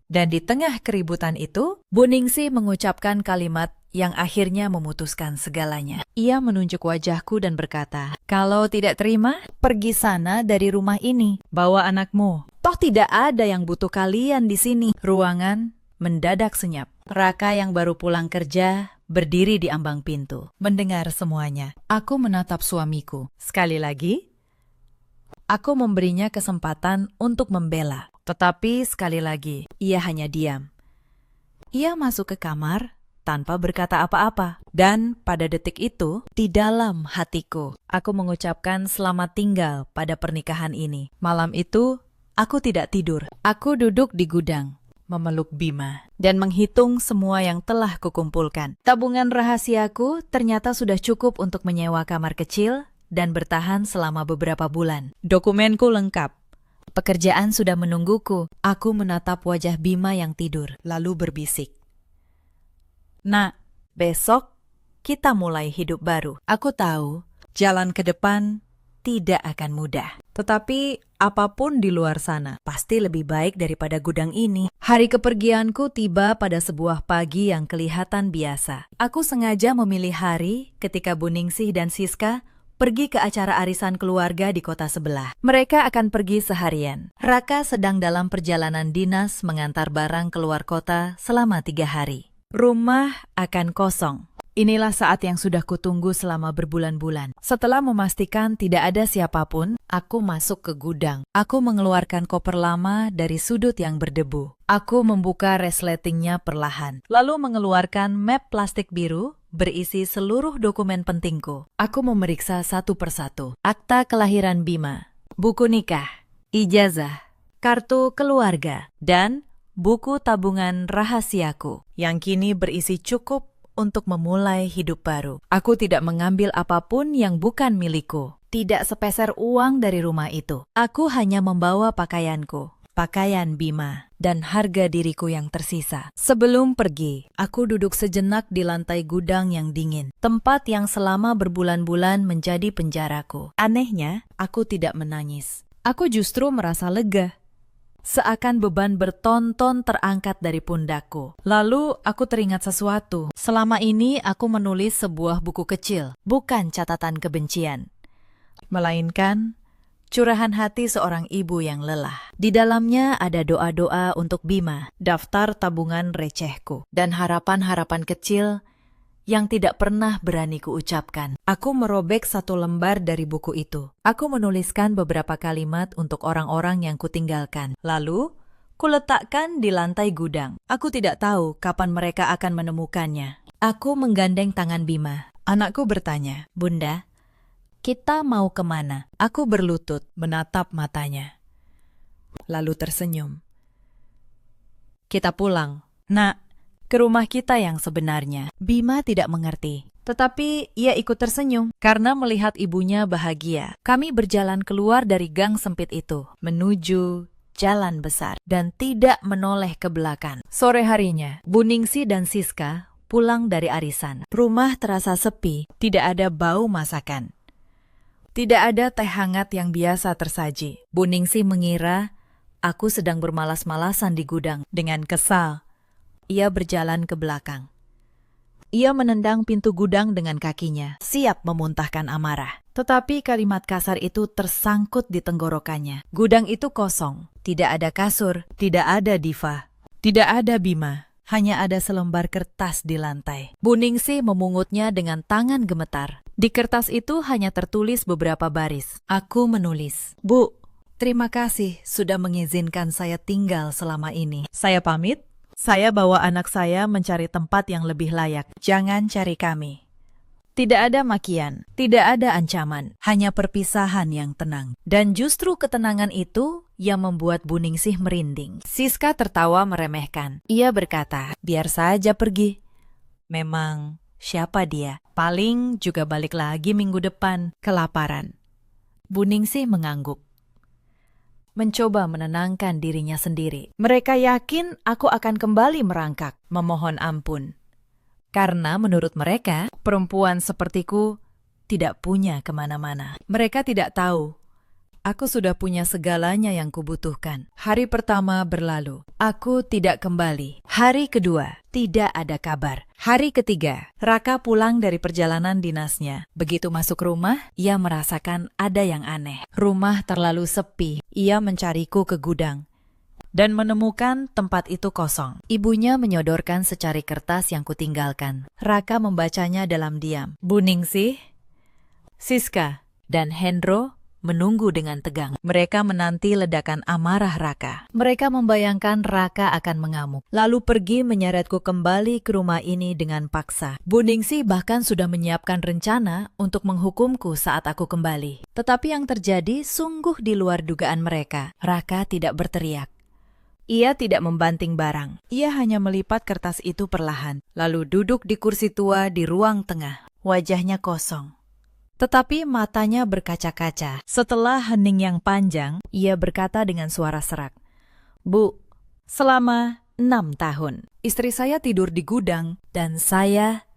Dan di tengah keributan itu, Bu Ningsih mengucapkan kalimat yang akhirnya memutuskan segalanya. Ia menunjuk wajahku dan berkata, "Kalau tidak terima, pergi sana dari rumah ini. Bawa anakmu. Toh tidak ada yang butuh kalian di sini." Ruangan mendadak senyap. Raka yang baru pulang kerja berdiri di ambang pintu, mendengar semuanya. Aku menatap suamiku. Sekali lagi, aku memberinya kesempatan untuk membela. Tetapi sekali lagi, ia hanya diam. Ia masuk ke kamar tanpa berkata apa-apa. Dan pada detik itu, di dalam hatiku, aku mengucapkan selamat tinggal pada pernikahan ini. Malam itu, aku tidak tidur. Aku duduk di gudang, memeluk Bima, dan menghitung semua yang telah kukumpulkan. Tabungan rahasiaku ternyata sudah cukup untuk menyewa kamar kecil dan bertahan selama beberapa bulan. Dokumenku lengkap. Pekerjaan sudah menungguku. Aku menatap wajah Bima yang tidur, lalu berbisik. Nak, besok kita mulai hidup baru. Aku tahu jalan ke depan tidak akan mudah. Tetapi apapun di luar sana pasti lebih baik daripada gudang ini. Hari kepergianku tiba pada sebuah pagi yang kelihatan biasa. Aku sengaja memilih hari ketika Bu Ningsih dan Siska pergi ke acara arisan keluarga di kota sebelah. Mereka akan pergi seharian. Raka sedang dalam perjalanan dinas mengantar barang keluar kota selama 3 hari. Rumah akan kosong. Inilah saat yang sudah kutunggu selama berbulan-bulan. Setelah memastikan tidak ada siapapun, aku masuk ke gudang. Aku mengeluarkan koper lama dari sudut yang berdebu. Aku membuka resletingnya perlahan, lalu mengeluarkan map plastik biru berisi seluruh dokumen pentingku. Aku memeriksa satu persatu. Akta kelahiran Bima, buku nikah, ijazah, kartu keluarga, dan buku tabungan rahasiaku yang kini berisi cukup untuk memulai hidup baru. Aku tidak mengambil apapun yang bukan milikku. Tidak sepeser uang dari rumah itu. Aku hanya membawa pakaianku, pakaian Bima, dan harga diriku yang tersisa. Sebelum pergi, aku duduk sejenak di lantai gudang yang dingin, tempat yang selama berbulan-bulan menjadi penjaraku. Anehnya, aku tidak menangis. Aku justru merasa lega. Seakan beban bertonton terangkat dari pundakku. Lalu aku teringat sesuatu. Selama ini aku menulis sebuah buku kecil, bukan catatan kebencian, melainkan curahan hati seorang ibu yang lelah. Di dalamnya ada doa-doa untuk Bima, daftar tabungan recehku, dan harapan-harapan kecil yang tidak pernah berani kuucapkan. Aku merobek satu lembar dari buku itu. Aku menuliskan beberapa kalimat untuk orang-orang yang kutinggalkan. Lalu, kuletakkan di lantai gudang. Aku tidak tahu kapan mereka akan menemukannya. Aku menggandeng tangan Bima. Anakku bertanya, "Bunda, kita mau kemana?" Aku berlutut, menatap matanya, lalu tersenyum. "Kita pulang, Nak, ke rumah kita yang sebenarnya." Bima tidak mengerti, tetapi ia ikut tersenyum karena melihat ibunya bahagia. Kami berjalan keluar dari gang sempit itu, menuju jalan besar, dan tidak menoleh ke belakang. Sore harinya, Bu Ningsih dan Siska pulang dari arisan. Rumah terasa sepi, tidak ada bau masakan. Tidak ada teh hangat yang biasa tersaji. Bu Ningsih mengira aku sedang bermalas-malasan di gudang. Dengan kesal, ia berjalan ke belakang. Ia menendang pintu gudang dengan kakinya, siap memuntahkan amarah. Tetapi kalimat kasar itu tersangkut di tenggorokannya. Gudang itu kosong. Tidak ada kasur, tidak ada Diva, tidak ada Bima. Hanya ada selembar kertas di lantai. Bu Ningsih memungutnya dengan tangan gemetar. Di kertas itu hanya tertulis beberapa baris. Aku menulis, "Bu, terima kasih sudah mengizinkan saya tinggal selama ini. Saya pamit. Saya bawa anak saya mencari tempat yang lebih layak. Jangan cari kami." Tidak ada makian, tidak ada ancaman, hanya perpisahan yang tenang. Dan justru ketenangan itu yang membuat Bu Ningsih merinding. Siska tertawa meremehkan. Ia berkata, "Biar saja pergi. Memang siapa dia? Paling juga balik lagi minggu depan, kelaparan." Bu Ningsih mengangguk, mencoba menenangkan dirinya sendiri. Mereka yakin aku akan kembali merangkak, memohon ampun. Karena menurut mereka, perempuan sepertiku tidak punya kemana-mana. Mereka tidak tahu, aku sudah punya segalanya yang kubutuhkan. Hari pertama berlalu, aku tidak kembali. Hari kedua, tidak ada kabar. Hari ketiga, Raka pulang dari perjalanan dinasnya. Begitu masuk rumah, ia merasakan ada yang aneh. Rumah terlalu sepi. Ia mencariku ke gudang dan menemukan tempat itu kosong. Ibunya menyodorkan secari kertas yang kutinggalkan. Raka membacanya dalam diam. Bu Ningsih, Siska, dan Hendro menunggu dengan tegang. Mereka menanti ledakan amarah Raka. Mereka membayangkan Raka akan mengamuk, lalu pergi menyeretku kembali ke rumah ini dengan paksa. Bu Ningsih bahkan sudah menyiapkan rencana untuk menghukumku saat aku kembali. Tetapi yang terjadi sungguh di luar dugaan mereka. Raka tidak berteriak. Ia tidak membanting barang. Ia hanya melipat kertas itu perlahan, lalu duduk di kursi tua di ruang tengah. Wajahnya kosong, tetapi matanya berkaca-kaca. Setelah hening yang panjang, ia berkata dengan suara serak, "Bu, selama 6 tahun, istri saya tidur di gudang dan saya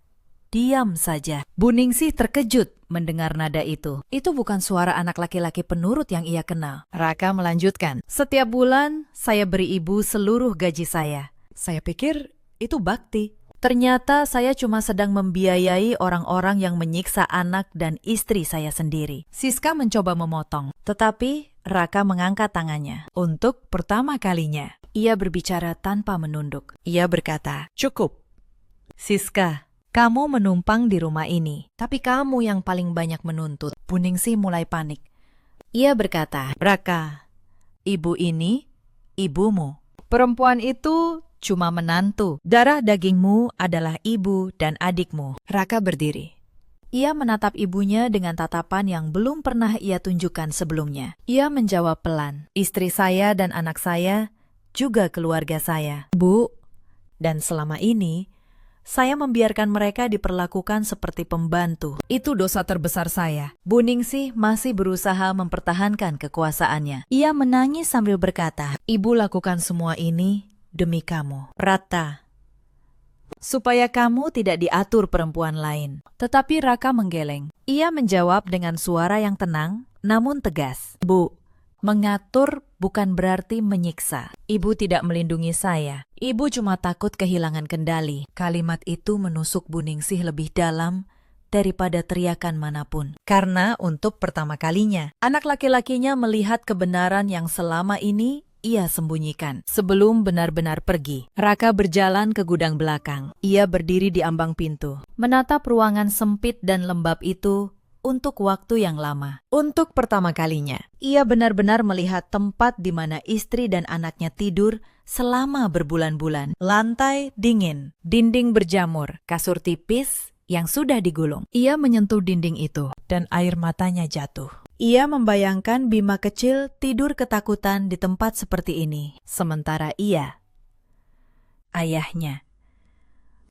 diam saja." Bu Ningsih terkejut mendengar nada itu. Itu bukan suara anak laki-laki penurut yang ia kenal. Raka melanjutkan, "Setiap bulan saya beri ibu seluruh gaji saya. Saya pikir itu bakti. Ternyata saya cuma sedang membiayai orang-orang yang menyiksa anak dan istri saya sendiri." Siska mencoba memotong, tetapi Raka mengangkat tangannya. Untuk pertama kalinya, ia berbicara tanpa menunduk. Ia berkata, "Cukup. Siska, kamu menumpang di rumah ini, tapi kamu yang paling banyak menuntut." Bu Ningsih mulai panik. Ia berkata, "Raka, ibu ini ibumu. Perempuan itu cuma menantu. Darah dagingmu adalah ibu dan adikmu." Raka berdiri. Ia menatap ibunya dengan tatapan yang belum pernah ia tunjukkan sebelumnya. Ia menjawab pelan, "Istri saya dan anak saya, juga keluarga saya, Bu. Dan selama ini, saya membiarkan mereka diperlakukan seperti pembantu. Itu dosa terbesar saya." Bu Ningsih masih berusaha mempertahankan kekuasaannya. Ia menangis sambil berkata, "Ibu lakukan semua ini demi kamu, Rata, supaya kamu tidak diatur perempuan lain." Tetapi Raka menggeleng. Ia menjawab dengan suara yang tenang, namun tegas, "Bu, mengatur bukan berarti menyiksa. Ibu tidak melindungi saya. Ibu cuma takut kehilangan kendali." Kalimat itu menusuk Bu Ningsih lebih dalam daripada teriakan manapun. Karena untuk pertama kalinya, anak laki-lakinya melihat kebenaran yang selama ini ia sembunyikan. Sebelum benar-benar pergi, Raka berjalan ke gudang belakang. Ia berdiri di ambang pintu, menatap ruangan sempit dan lembab itu untuk waktu yang lama. Untuk pertama kalinya, ia benar-benar melihat tempat di mana istri dan anaknya tidur selama berbulan-bulan. Lantai dingin, dinding berjamur, kasur tipis yang sudah digulung. Ia menyentuh dinding itu, dan air matanya jatuh. Ia membayangkan Bima kecil tidur ketakutan di tempat seperti ini, sementara ia, ayahnya,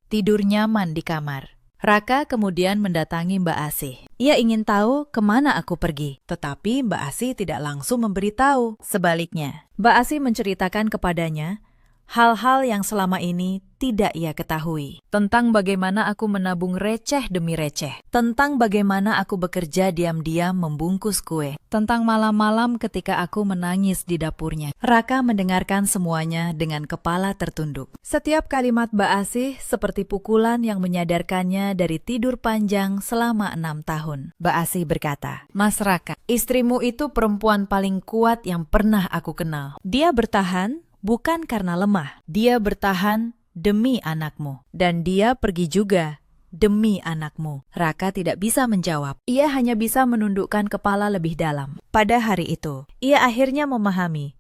tidur nyaman di kamar. Raka kemudian mendatangi Mbak Asih. Ia ingin tahu kemana aku pergi, tetapi Mbak Asih tidak langsung memberitahu. Sebaliknya, Mbak Asih menceritakan kepadanya hal-hal yang selama ini tidak ia ketahui. Tentang bagaimana aku menabung receh demi receh. Tentang bagaimana aku bekerja diam-diam membungkus kue. Tentang malam-malam ketika aku menangis di dapurnya. Raka mendengarkan semuanya dengan kepala tertunduk. Setiap kalimat Mbak Asih seperti pukulan yang menyadarkannya dari tidur panjang selama 6 tahun. Mbak Asih berkata, "Mas Raka, istrimu itu perempuan paling kuat yang pernah aku kenal. Dia bertahan bukan karena lemah. Dia bertahan demi anakmu. Dan dia pergi juga demi anakmu." Raka tidak bisa menjawab. Ia hanya bisa menundukkan kepala lebih dalam. Pada hari itu, ia akhirnya memahami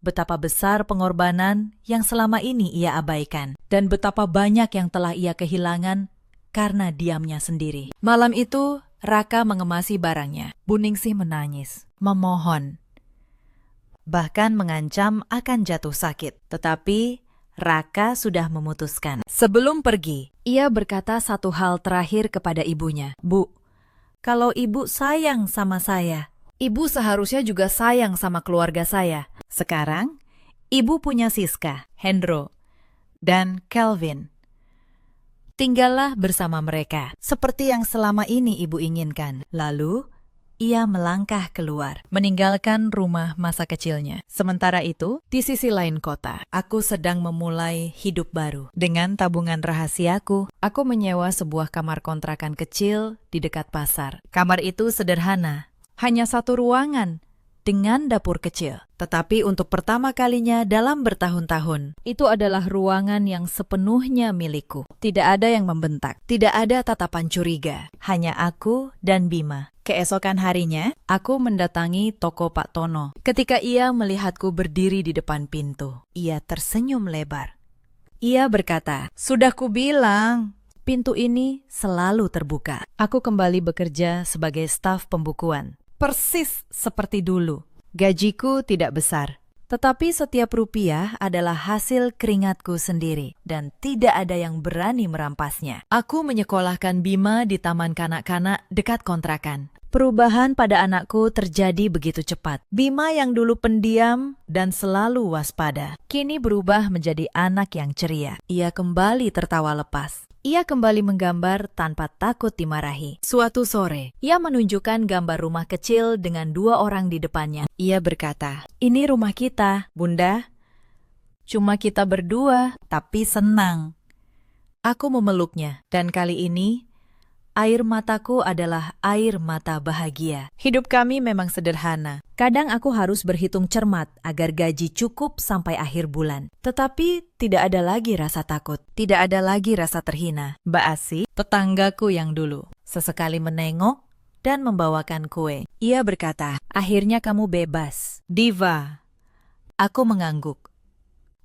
betapa besar pengorbanan yang selama ini ia abaikan. Dan betapa banyak yang telah ia kehilangan karena diamnya sendiri. Malam itu, Raka mengemasi barangnya. Bu Ningsih menangis, memohon, bahkan mengancam akan jatuh sakit. Tetapi Raka sudah memutuskan. Sebelum pergi, ia berkata satu hal terakhir kepada ibunya. "Bu, kalau ibu sayang sama saya, ibu seharusnya juga sayang sama keluarga saya. Sekarang, ibu punya Siska, Hendro, dan Kelvin. Tinggallah bersama mereka, seperti yang selama ini ibu inginkan." Lalu, ia melangkah keluar, meninggalkan rumah masa kecilnya. Sementara itu, di sisi lain kota, aku sedang memulai hidup baru. Dengan tabungan rahasiaku, aku menyewa sebuah kamar kontrakan kecil di dekat pasar. Kamar itu sederhana, hanya satu ruangan dengan dapur kecil. Tetapi untuk pertama kalinya dalam bertahun-tahun, itu adalah ruangan yang sepenuhnya milikku. Tidak ada yang membentak, tidak ada tatapan curiga, hanya aku dan Bima. Keesokan harinya, aku mendatangi toko Pak Tono. Ketika ia melihatku berdiri di depan pintu, ia tersenyum lebar. Ia berkata, "Sudah kubilang, pintu ini selalu terbuka." Aku kembali bekerja sebagai staf pembukuan. Persis seperti dulu. Gajiku tidak besar, tetapi setiap rupiah adalah hasil keringatku sendiri dan tidak ada yang berani merampasnya. Aku menyekolahkan Bima di taman kanak-kanak dekat kontrakan. Perubahan pada anakku terjadi begitu cepat. Bima yang dulu pendiam dan selalu waspada, kini berubah menjadi anak yang ceria. Ia kembali tertawa lepas. Ia kembali menggambar tanpa takut dimarahi. Suatu sore, ia menunjukkan gambar rumah kecil dengan 2 orang di depannya. Ia berkata, "Ini rumah kita, Bunda. Cuma kita berdua, tapi senang." Aku memeluknya, dan kali ini air mataku adalah air mata bahagia. Hidup kami memang sederhana. Kadang aku harus berhitung cermat agar gaji cukup sampai akhir bulan. Tetapi tidak ada lagi rasa takut. Tidak ada lagi rasa terhina. Mbak Asi, tetanggaku yang dulu, sesekali menengok dan membawakan kue. Ia berkata, "Akhirnya kamu bebas, Diva." Aku mengangguk.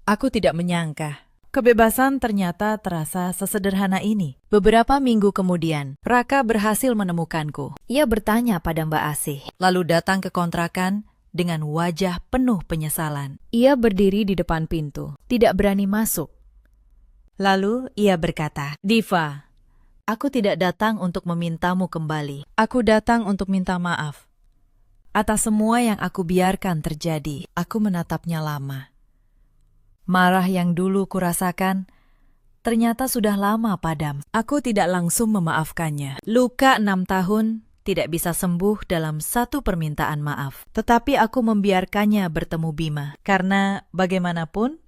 Aku tidak menyangka kebebasan ternyata terasa sesederhana ini. Beberapa minggu kemudian, Raka berhasil menemukanku. Ia bertanya pada Mbak Asih, lalu datang ke kontrakan dengan wajah penuh penyesalan. Ia berdiri di depan pintu, tidak berani masuk. Lalu ia berkata, "Diva, aku tidak datang untuk memintamu kembali. Aku datang untuk minta maaf atas semua yang aku biarkan terjadi." Aku menatapnya lama. Marah yang dulu kurasakan ternyata sudah lama padam. Aku tidak langsung memaafkannya. Luka 6 tahun tidak bisa sembuh dalam satu permintaan maaf. Tetapi aku membiarkannya bertemu Bima. Karena bagaimanapun,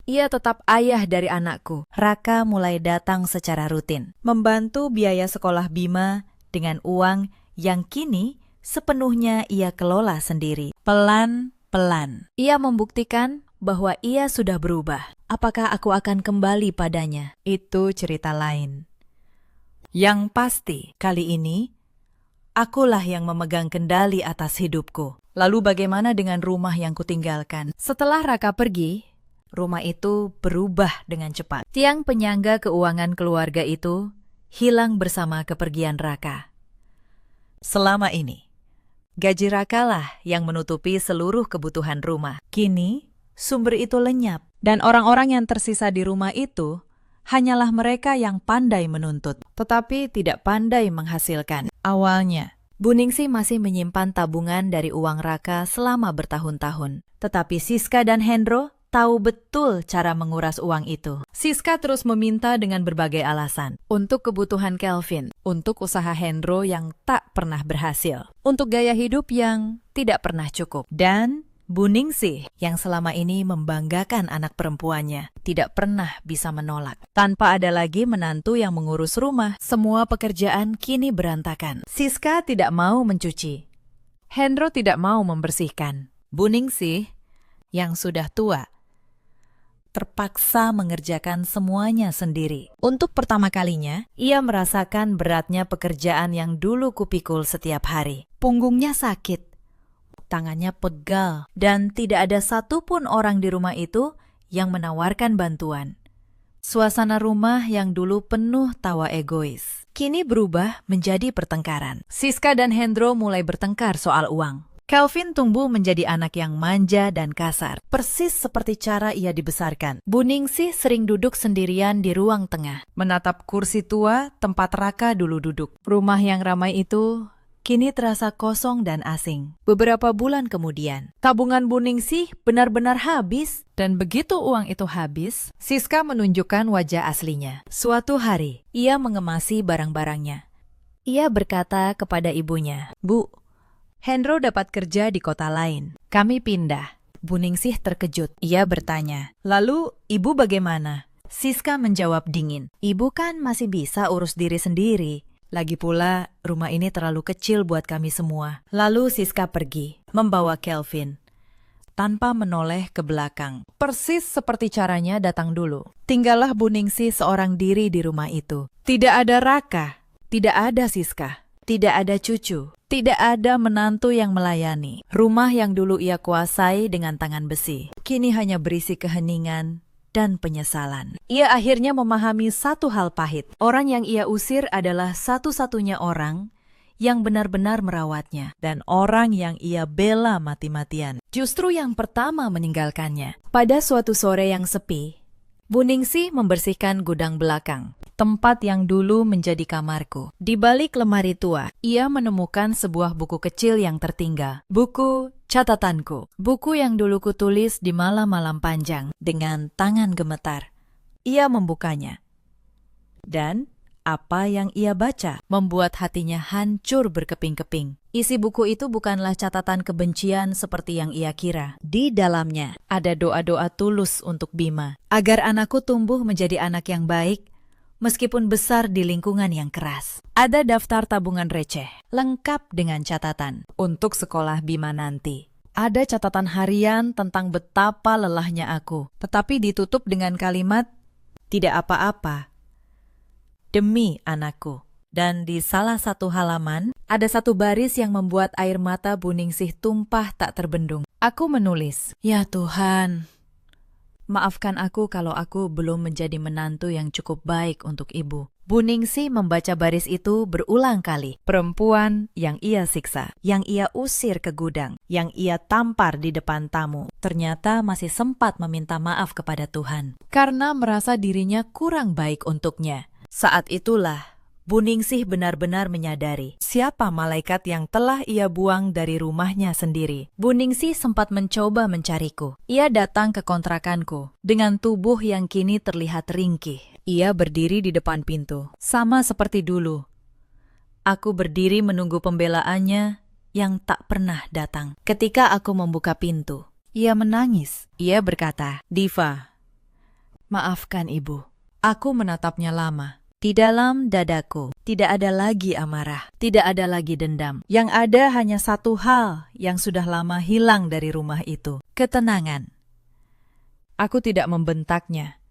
ia tetap ayah dari anakku. Raka mulai datang secara rutin, membantu biaya sekolah Bima dengan uang yang kini sepenuhnya ia kelola sendiri. Pelan-pelan, ia membuktikan bahwa ia sudah berubah. Apakah aku akan kembali padanya? Itu cerita lain. Yang pasti, kali ini, akulah yang memegang kendali atas hidupku. Lalu bagaimana dengan rumah yang kutinggalkan? Setelah Raka pergi, rumah itu berubah dengan cepat. Tiang penyangga keuangan keluarga itu hilang bersama kepergian Raka. Selama ini, gaji Raka lah yang menutupi seluruh kebutuhan rumah. Kini, sumber itu lenyap, dan orang-orang yang tersisa di rumah itu hanyalah mereka yang pandai menuntut, tetapi tidak pandai menghasilkan. Awalnya, Bu Ningsih masih menyimpan tabungan dari uang Raka selama bertahun-tahun. Tetapi Siska dan Hendro tahu betul cara menguras uang itu. Siska terus meminta dengan berbagai alasan. Untuk kebutuhan Kelvin, untuk usaha Hendro yang tak pernah berhasil, untuk gaya hidup yang tidak pernah cukup, dan Bu Ningsih yang selama ini membanggakan anak perempuannya tidak pernah bisa menolak. Tanpa ada lagi menantu yang mengurus rumah, semua pekerjaan kini berantakan. Siska tidak mau mencuci. Hendro tidak mau membersihkan. Bu Ningsih yang sudah tua terpaksa mengerjakan semuanya sendiri. Untuk pertama kalinya, ia merasakan beratnya pekerjaan yang dulu kupikul setiap hari. Punggungnya sakit, tangannya pegal, dan tidak ada satupun orang di rumah itu yang menawarkan bantuan. Suasana rumah yang dulu penuh tawa egois, kini berubah menjadi pertengkaran. Siska dan Hendro mulai bertengkar soal uang. Kelvin tumbuh menjadi anak yang manja dan kasar, persis seperti cara ia dibesarkan. Bu Ningsih sering duduk sendirian di ruang tengah, menatap kursi tua tempat Raka dulu duduk. Rumah yang ramai itu kini terasa kosong dan asing. Beberapa bulan kemudian, tabungan Bu Ningsih benar-benar habis. Dan begitu uang itu habis, Siska menunjukkan wajah aslinya. Suatu hari, ia mengemasi barang-barangnya. Ia berkata kepada ibunya, "Bu, Hendro dapat kerja di kota lain. Kami pindah." Bu Ningsih terkejut. Ia bertanya, "Lalu ibu bagaimana?" Siska menjawab dingin, "Ibu kan masih bisa urus diri sendiri. Lagi pula, rumah ini terlalu kecil buat kami semua." Lalu Siska pergi, membawa Kelvin, tanpa menoleh ke belakang. Persis seperti caranya datang dulu. Tinggallah Bu Ningsih seorang diri di rumah itu. Tidak ada Raka, tidak ada Siska. Tidak ada cucu, tidak ada menantu yang melayani. Rumah yang dulu ia kuasai dengan tangan besi, kini hanya berisi keheningan dan penyesalan. Ia akhirnya memahami satu hal pahit. Orang yang ia usir adalah satu-satunya orang yang benar-benar merawatnya, dan orang yang ia bela mati-matian justru yang pertama meninggalkannya. Pada suatu sore yang sepi, Bu Ningsih membersihkan gudang belakang, tempat yang dulu menjadi kamarku. Di balik lemari tua, ia menemukan sebuah buku kecil yang tertinggal. Buku catatanku. Buku yang dulu kutulis di malam-malam panjang dengan tangan gemetar. Ia membukanya. Dan apa yang ia baca membuat hatinya hancur berkeping-keping. Isi buku itu bukanlah catatan kebencian seperti yang ia kira. Di dalamnya ada doa-doa tulus untuk Bima, agar anakku tumbuh menjadi anak yang baik, meskipun besar di lingkungan yang keras. Ada daftar tabungan receh, lengkap dengan catatan untuk sekolah Bima nanti. Ada catatan harian tentang betapa lelahnya aku, tetapi ditutup dengan kalimat, tidak apa-apa, demi anakku. Dan di salah satu halaman, ada satu baris yang membuat air mata Bu Ningsih tumpah tak terbendung. Aku menulis, ya Tuhan, maafkan aku kalau aku belum menjadi menantu yang cukup baik untuk ibu. Bu Ningsih membaca baris itu berulang kali. Perempuan yang ia siksa, yang ia usir ke gudang, yang ia tampar di depan tamu, ternyata masih sempat meminta maaf kepada Tuhan karena merasa dirinya kurang baik untuknya. Saat itulah Bu Ningsih benar-benar menyadari siapa malaikat yang telah ia buang dari rumahnya sendiri. Bu Ningsih sempat mencoba mencariku. Ia datang ke kontrakanku dengan tubuh yang kini terlihat ringkih. Ia berdiri di depan pintu, sama seperti dulu. Aku berdiri menunggu pembelaannya yang tak pernah datang. Ketika aku membuka pintu, ia menangis. Ia berkata, "Diva, maafkan ibu." Aku menatapnya lama. Di dalam dadaku tidak ada lagi amarah, tidak ada lagi dendam. Yang ada hanya satu hal yang sudah lama hilang dari rumah itu, ketenangan. Aku tidak membentaknya.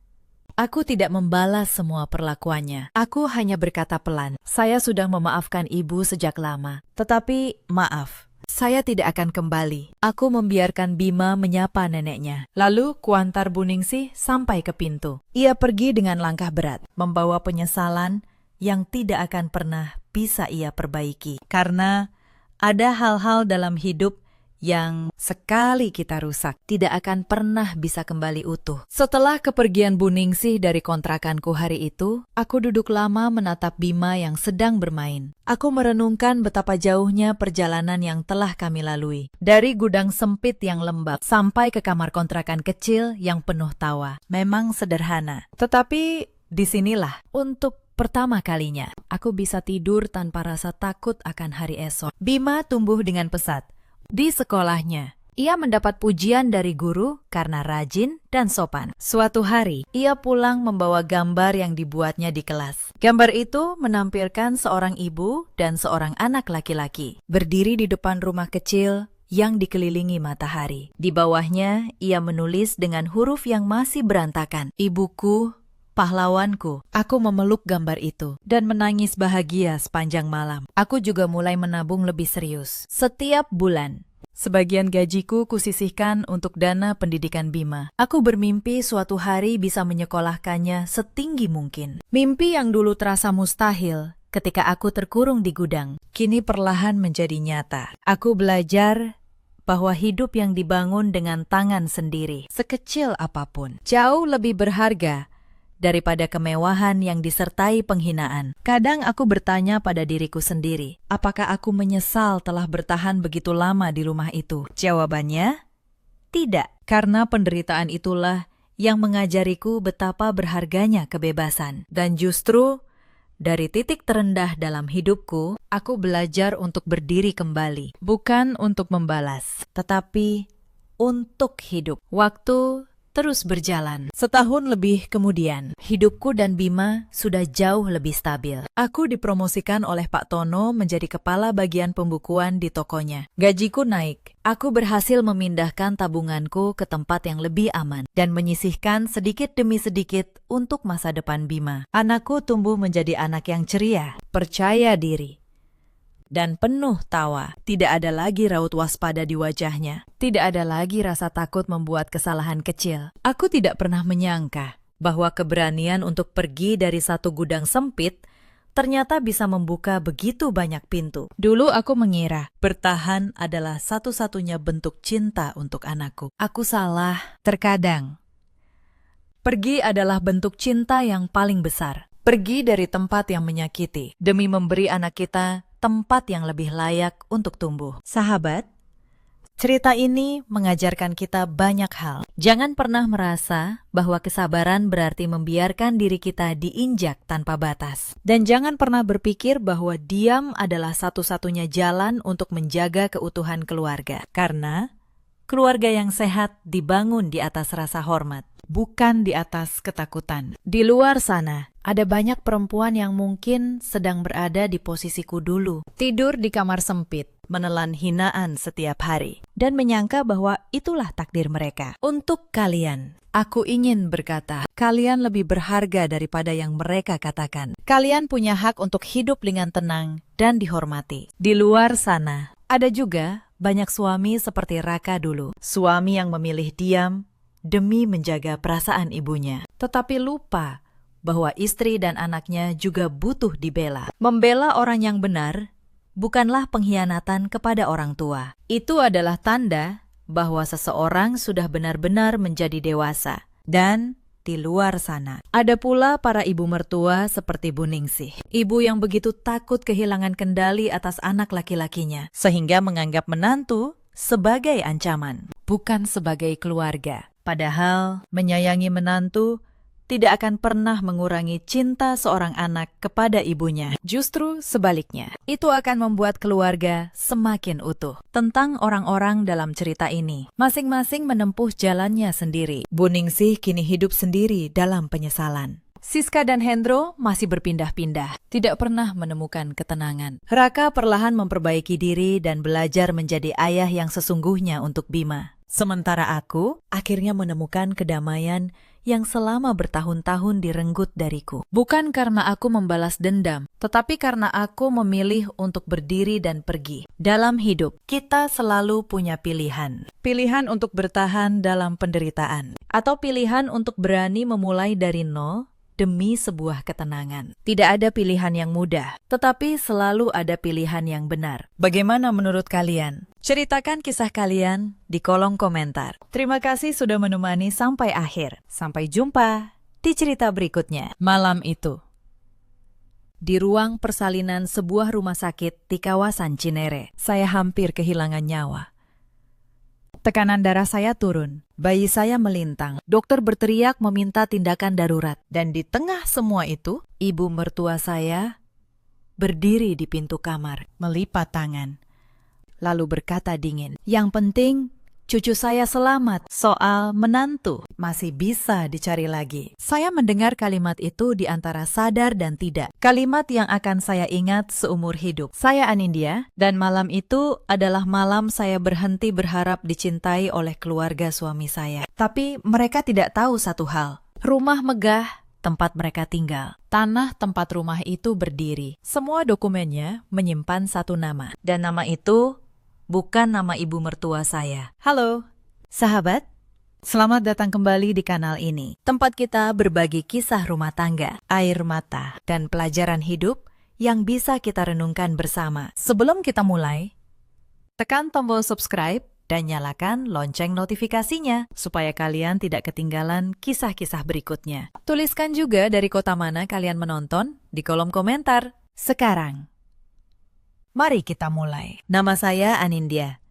Aku tidak membalas semua perlakuannya. Aku hanya berkata pelan, saya sudah memaafkan ibu sejak lama. Tetapi maaf, saya tidak akan kembali. Aku membiarkan Bima menyapa neneknya. Lalu kuantar Bu Ningsih sampai ke pintu. Ia pergi dengan langkah berat, membawa penyesalan yang tidak akan pernah bisa ia perbaiki. Karena ada hal-hal dalam hidup yang sekali kita rusak, tidak akan pernah bisa kembali utuh. Setelah kepergian Bu Ningsih dari kontrakanku hari itu, aku duduk lama menatap Bima yang sedang bermain. Aku merenungkan betapa jauhnya perjalanan yang telah kami lalui. Dari gudang sempit yang lembab sampai ke kamar kontrakan kecil yang penuh tawa. Memang sederhana, tetapi disinilah untuk pertama kalinya aku bisa tidur tanpa rasa takut akan hari esok. Bima tumbuh dengan pesat. Di sekolahnya, ia mendapat pujian dari guru karena rajin dan sopan. Suatu hari, ia pulang membawa gambar yang dibuatnya di kelas. Gambar itu menampilkan seorang ibu dan seorang anak laki-laki berdiri di depan rumah kecil yang dikelilingi matahari. Di bawahnya, ia menulis dengan huruf yang masih berantakan, "Ibuku, pahlawanku." Aku memeluk gambar itu dan menangis bahagia sepanjang malam. Aku juga mulai menabung lebih serius. Setiap bulan, sebagian gajiku kusisihkan untuk dana pendidikan Bima. Aku bermimpi suatu hari bisa menyekolahkannya setinggi mungkin. Mimpi yang dulu terasa mustahil ketika aku terkurung di gudang, kini perlahan menjadi nyata. Aku belajar bahwa hidup yang dibangun dengan tangan sendiri, sekecil apapun, jauh lebih berharga daripada kemewahan yang disertai penghinaan. Kadang aku bertanya pada diriku sendiri, apakah aku menyesal telah bertahan begitu lama di rumah itu? Jawabannya, tidak. Karena penderitaan itulah yang mengajariku betapa berharganya kebebasan. Dan justru dari titik terendah dalam hidupku, aku belajar untuk berdiri kembali. Bukan untuk membalas, tetapi untuk hidup. Waktu terus berjalan. Setahun lebih kemudian, hidupku dan Bima sudah jauh lebih stabil. Aku dipromosikan oleh Pak Tono menjadi kepala bagian pembukuan di tokonya. Gajiku naik. Aku berhasil memindahkan tabunganku ke tempat yang lebih aman dan menyisihkan sedikit demi sedikit untuk masa depan Bima. Anakku tumbuh menjadi anak yang ceria, percaya diri, dan penuh tawa. Tidak ada lagi raut waspada di wajahnya. Tidak ada lagi rasa takut membuat kesalahan kecil. Aku tidak pernah menyangka bahwa keberanian untuk pergi dari satu gudang sempit ternyata bisa membuka begitu banyak pintu. Dulu aku mengira bertahan adalah satu-satunya bentuk cinta untuk anakku. Aku salah terkadang. Pergi adalah bentuk cinta yang paling besar. Pergi dari tempat yang menyakiti demi memberi anak kita tempat yang lebih layak untuk tumbuh. Sahabat, cerita ini mengajarkan kita banyak hal. Jangan pernah merasa bahwa kesabaran berarti membiarkan diri kita diinjak tanpa batas. Dan jangan pernah berpikir bahwa diam adalah satu-satunya jalan untuk menjaga keutuhan keluarga. Karena keluarga yang sehat dibangun di atas rasa hormat, bukan di atas ketakutan. Di luar sana, ada banyak perempuan yang mungkin sedang berada di posisiku dulu. Tidur di kamar sempit, menelan hinaan setiap hari, dan menyangka bahwa itulah takdir mereka. Untuk kalian, aku ingin berkata, kalian lebih berharga daripada yang mereka katakan. Kalian punya hak untuk hidup dengan tenang dan dihormati. Di luar sana, ada juga banyak suami seperti Raka dulu. Suami yang memilih diam demi menjaga perasaan ibunya, tetapi lupa bahwa istri dan anaknya juga butuh dibela. Membela orang yang benar bukanlah pengkhianatan kepada orang tua. Itu adalah tanda bahwa seseorang sudah benar-benar menjadi dewasa. Dan di luar sana, ada pula para ibu mertua seperti Bu Ningsih. Ibu yang begitu takut kehilangan kendali atas anak laki-lakinya, sehingga menganggap menantu sebagai ancaman, bukan sebagai keluarga. Padahal menyayangi menantu tidak akan pernah mengurangi cinta seorang anak kepada ibunya. Justru sebaliknya, itu akan membuat keluarga semakin utuh. Tentang orang-orang dalam cerita ini, masing-masing menempuh jalannya sendiri. Bu Ningsih kini hidup sendiri dalam penyesalan. Siska dan Hendro masih berpindah-pindah, tidak pernah menemukan ketenangan. Raka perlahan memperbaiki diri dan belajar menjadi ayah yang sesungguhnya untuk Bima. Sementara aku akhirnya menemukan kedamaian yang selama bertahun-tahun direnggut dariku. Bukan karena aku membalas dendam, tetapi karena aku memilih untuk berdiri dan pergi. Dalam hidup, kita selalu punya pilihan. Pilihan untuk bertahan dalam penderitaan, atau pilihan untuk berani memulai dari nol demi sebuah ketenangan. Tidak ada pilihan yang mudah, tetapi selalu ada pilihan yang benar. Bagaimana menurut kalian? Ceritakan kisah kalian di kolom komentar. Terima kasih sudah menemani sampai akhir. Sampai jumpa di cerita berikutnya. Malam itu, di ruang persalinan sebuah rumah sakit di kawasan Cinere, saya hampir kehilangan nyawa. Tekanan darah saya turun, bayi saya melintang, dokter berteriak meminta tindakan darurat. Dan di tengah semua itu, ibu mertua saya berdiri di pintu kamar, melipat tangan, lalu berkata dingin, "Yang penting cucu saya selamat, soal menantu masih bisa dicari lagi." Saya mendengar kalimat itu di antara sadar dan tidak. Kalimat yang akan saya ingat seumur hidup. Saya Anindya, dan malam itu adalah malam saya berhenti berharap dicintai oleh keluarga suami saya. Tapi mereka tidak tahu satu hal. Rumah megah tempat mereka tinggal. Tanah tempat rumah itu berdiri. Semua dokumennya menyimpan satu nama. Dan nama itu bukan nama ibu mertua saya. Halo, sahabat. Selamat datang kembali di kanal ini. Tempat kita berbagi kisah rumah tangga, air mata, dan pelajaran hidup yang bisa kita renungkan bersama. Sebelum kita mulai, tekan tombol subscribe dan nyalakan lonceng notifikasinya supaya kalian tidak ketinggalan kisah-kisah berikutnya. Tuliskan juga dari kota mana kalian menonton di kolom komentar. Sekarang, mari kita mulai. Nama saya Anindya.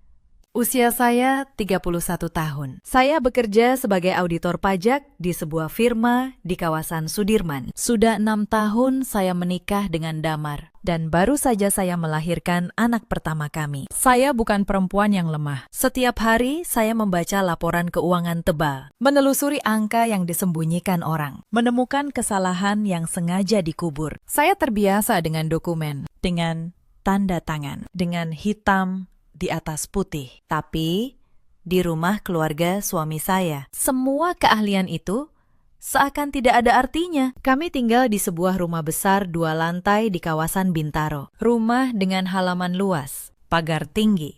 Usia saya 31 tahun. Saya bekerja sebagai auditor pajak di sebuah firma di kawasan Sudirman. Sudah 6 tahun saya menikah dengan Damar. Dan baru saja saya melahirkan anak pertama kami. Saya bukan perempuan yang lemah. Setiap hari saya membaca laporan keuangan tebal. Menelusuri angka yang disembunyikan orang. Menemukan kesalahan yang sengaja dikubur. Saya terbiasa dengan dokumen. Dengan tanda tangan. Dengan hitam di atas putih. Tapi di rumah keluarga suami saya, semua keahlian itu seakan tidak ada artinya. Kami tinggal di sebuah rumah besar 2 lantai di kawasan Bintaro. Rumah dengan halaman luas, pagar tinggi,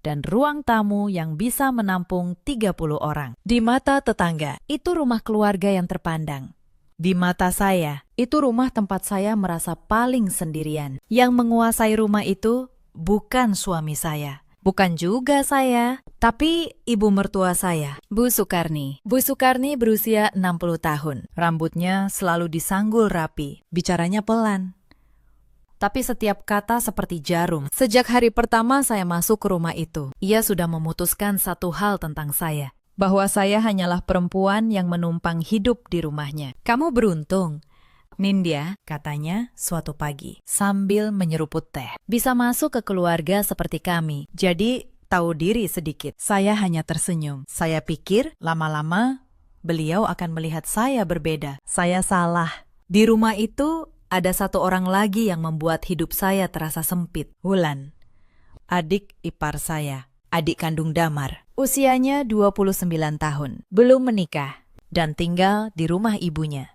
dan ruang tamu yang bisa menampung 30 orang. Di mata tetangga, itu rumah keluarga yang terpandang. Di mata saya, itu rumah tempat saya merasa paling sendirian. Yang menguasai rumah itu bukan suami saya, bukan juga saya, tapi ibu mertua saya, Bu Sukarni. Bu Sukarni berusia 60 tahun. Rambutnya selalu disanggul rapi, bicaranya pelan. Tapi setiap kata seperti jarum. Sejak hari pertama saya masuk ke rumah itu, ia sudah memutuskan satu hal tentang saya, bahwa saya hanyalah perempuan yang menumpang hidup di rumahnya. Kamu beruntung, Nindya, katanya suatu pagi, sambil menyeruput teh. Bisa masuk ke keluarga seperti kami, jadi tahu diri sedikit. Saya hanya tersenyum. Saya pikir lama-lama beliau akan melihat saya berbeda. Saya salah. Di rumah itu ada satu orang lagi yang membuat hidup saya terasa sempit. Wulan, adik ipar saya, adik kandung Damar. Usianya 29 tahun, belum menikah, dan tinggal di rumah ibunya.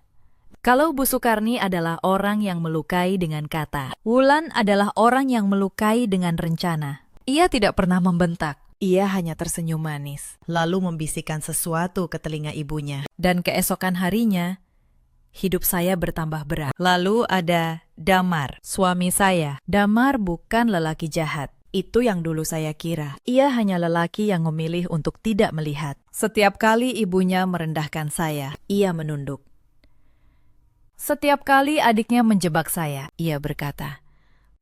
Kalau Bu Sukarni adalah orang yang melukai dengan kata, Wulan adalah orang yang melukai dengan rencana. Ia tidak pernah membentak. Ia hanya tersenyum manis, lalu membisikkan sesuatu ke telinga ibunya. Dan keesokan harinya, hidup saya bertambah berat. Lalu ada Damar, suami saya. Damar bukan lelaki jahat. Itu yang dulu saya kira. Ia hanya lelaki yang memilih untuk tidak melihat. Setiap kali ibunya merendahkan saya, ia menunduk. Setiap kali adiknya menjebak saya, ia berkata,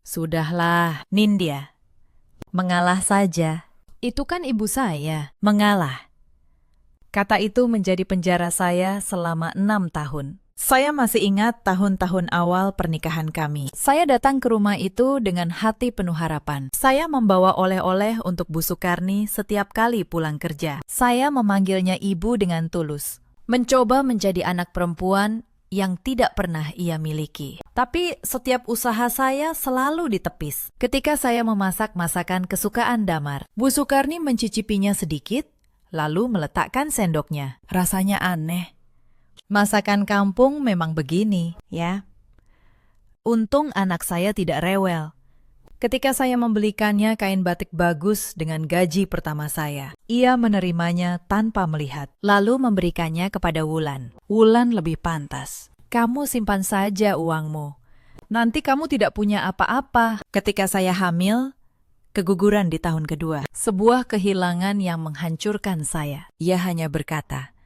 "Sudahlah, Nindya. Mengalah saja. Itu kan ibu saya." Mengalah. Kata itu menjadi penjara saya selama 6 tahun. Saya masih ingat tahun-tahun awal pernikahan kami. Saya datang ke rumah itu dengan hati penuh harapan. Saya membawa oleh-oleh untuk Bu Sukarni setiap kali pulang kerja. Saya memanggilnya ibu dengan tulus. Mencoba menjadi anak perempuan yang tidak pernah ia miliki. Tapi setiap usaha saya selalu ditepis. Ketika saya memasak masakan kesukaan Damar, Bu Sukarni mencicipinya sedikit, lalu meletakkan sendoknya. Rasanya aneh. Masakan kampung memang begini, ya. Untung anak saya tidak rewel. Ketika saya membelikannya kain batik bagus dengan gaji pertama saya, ia menerimanya tanpa melihat, lalu memberikannya kepada Wulan. Wulan lebih pantas. Kamu simpan saja uangmu. Nanti kamu tidak punya apa-apa. Ketika saya hamil, keguguran di tahun kedua. Sebuah kehilangan yang menghancurkan saya. Ia hanya berkata,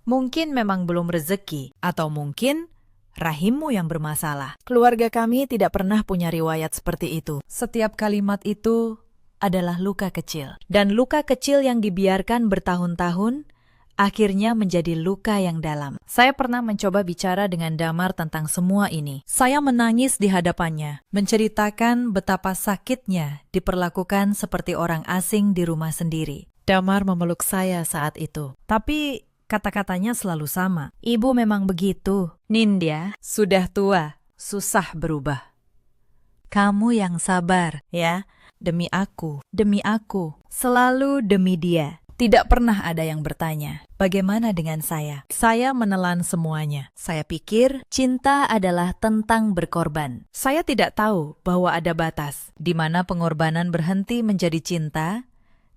"Mungkin memang belum rezeki, atau mungkin rahimmu yang bermasalah." Keluarga kami tidak pernah punya riwayat seperti itu. Setiap kalimat itu adalah luka kecil. Dan luka kecil yang dibiarkan bertahun-tahun, akhirnya menjadi luka yang dalam. Saya pernah mencoba bicara dengan Damar tentang semua ini. Saya menangis di hadapannya, menceritakan betapa sakitnya diperlakukan seperti orang asing di rumah sendiri. Damar memeluk saya saat itu. Tapi kata-katanya selalu sama. Ibu memang begitu. Nindya, sudah tua, susah berubah. Kamu yang sabar, ya. Demi aku, selalu demi dia. Tidak pernah ada yang bertanya, bagaimana dengan saya? Saya menelan semuanya. Saya pikir cinta adalah tentang berkorban. Saya tidak tahu bahwa ada batas, di mana pengorbanan berhenti menjadi cinta,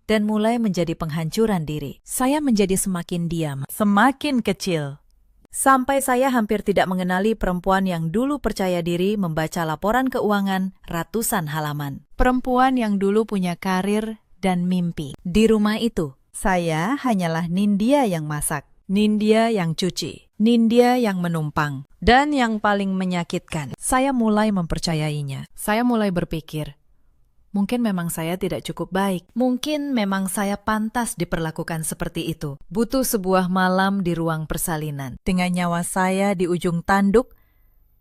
dan mulai menjadi penghancuran diri. Saya menjadi semakin diam, semakin kecil. Sampai saya hampir tidak mengenali perempuan yang dulu percaya diri membaca laporan keuangan ratusan halaman. Perempuan yang dulu punya karir dan mimpi. Di rumah itu, saya hanyalah Nindya yang masak, Nindya yang cuci, Nindya yang menumpang. Dan yang paling menyakitkan, saya mulai mempercayainya. Saya mulai berpikir, mungkin memang saya tidak cukup baik. Mungkin memang saya pantas diperlakukan seperti itu. Butuh sebuah malam di ruang persalinan, dengan nyawa saya di ujung tanduk,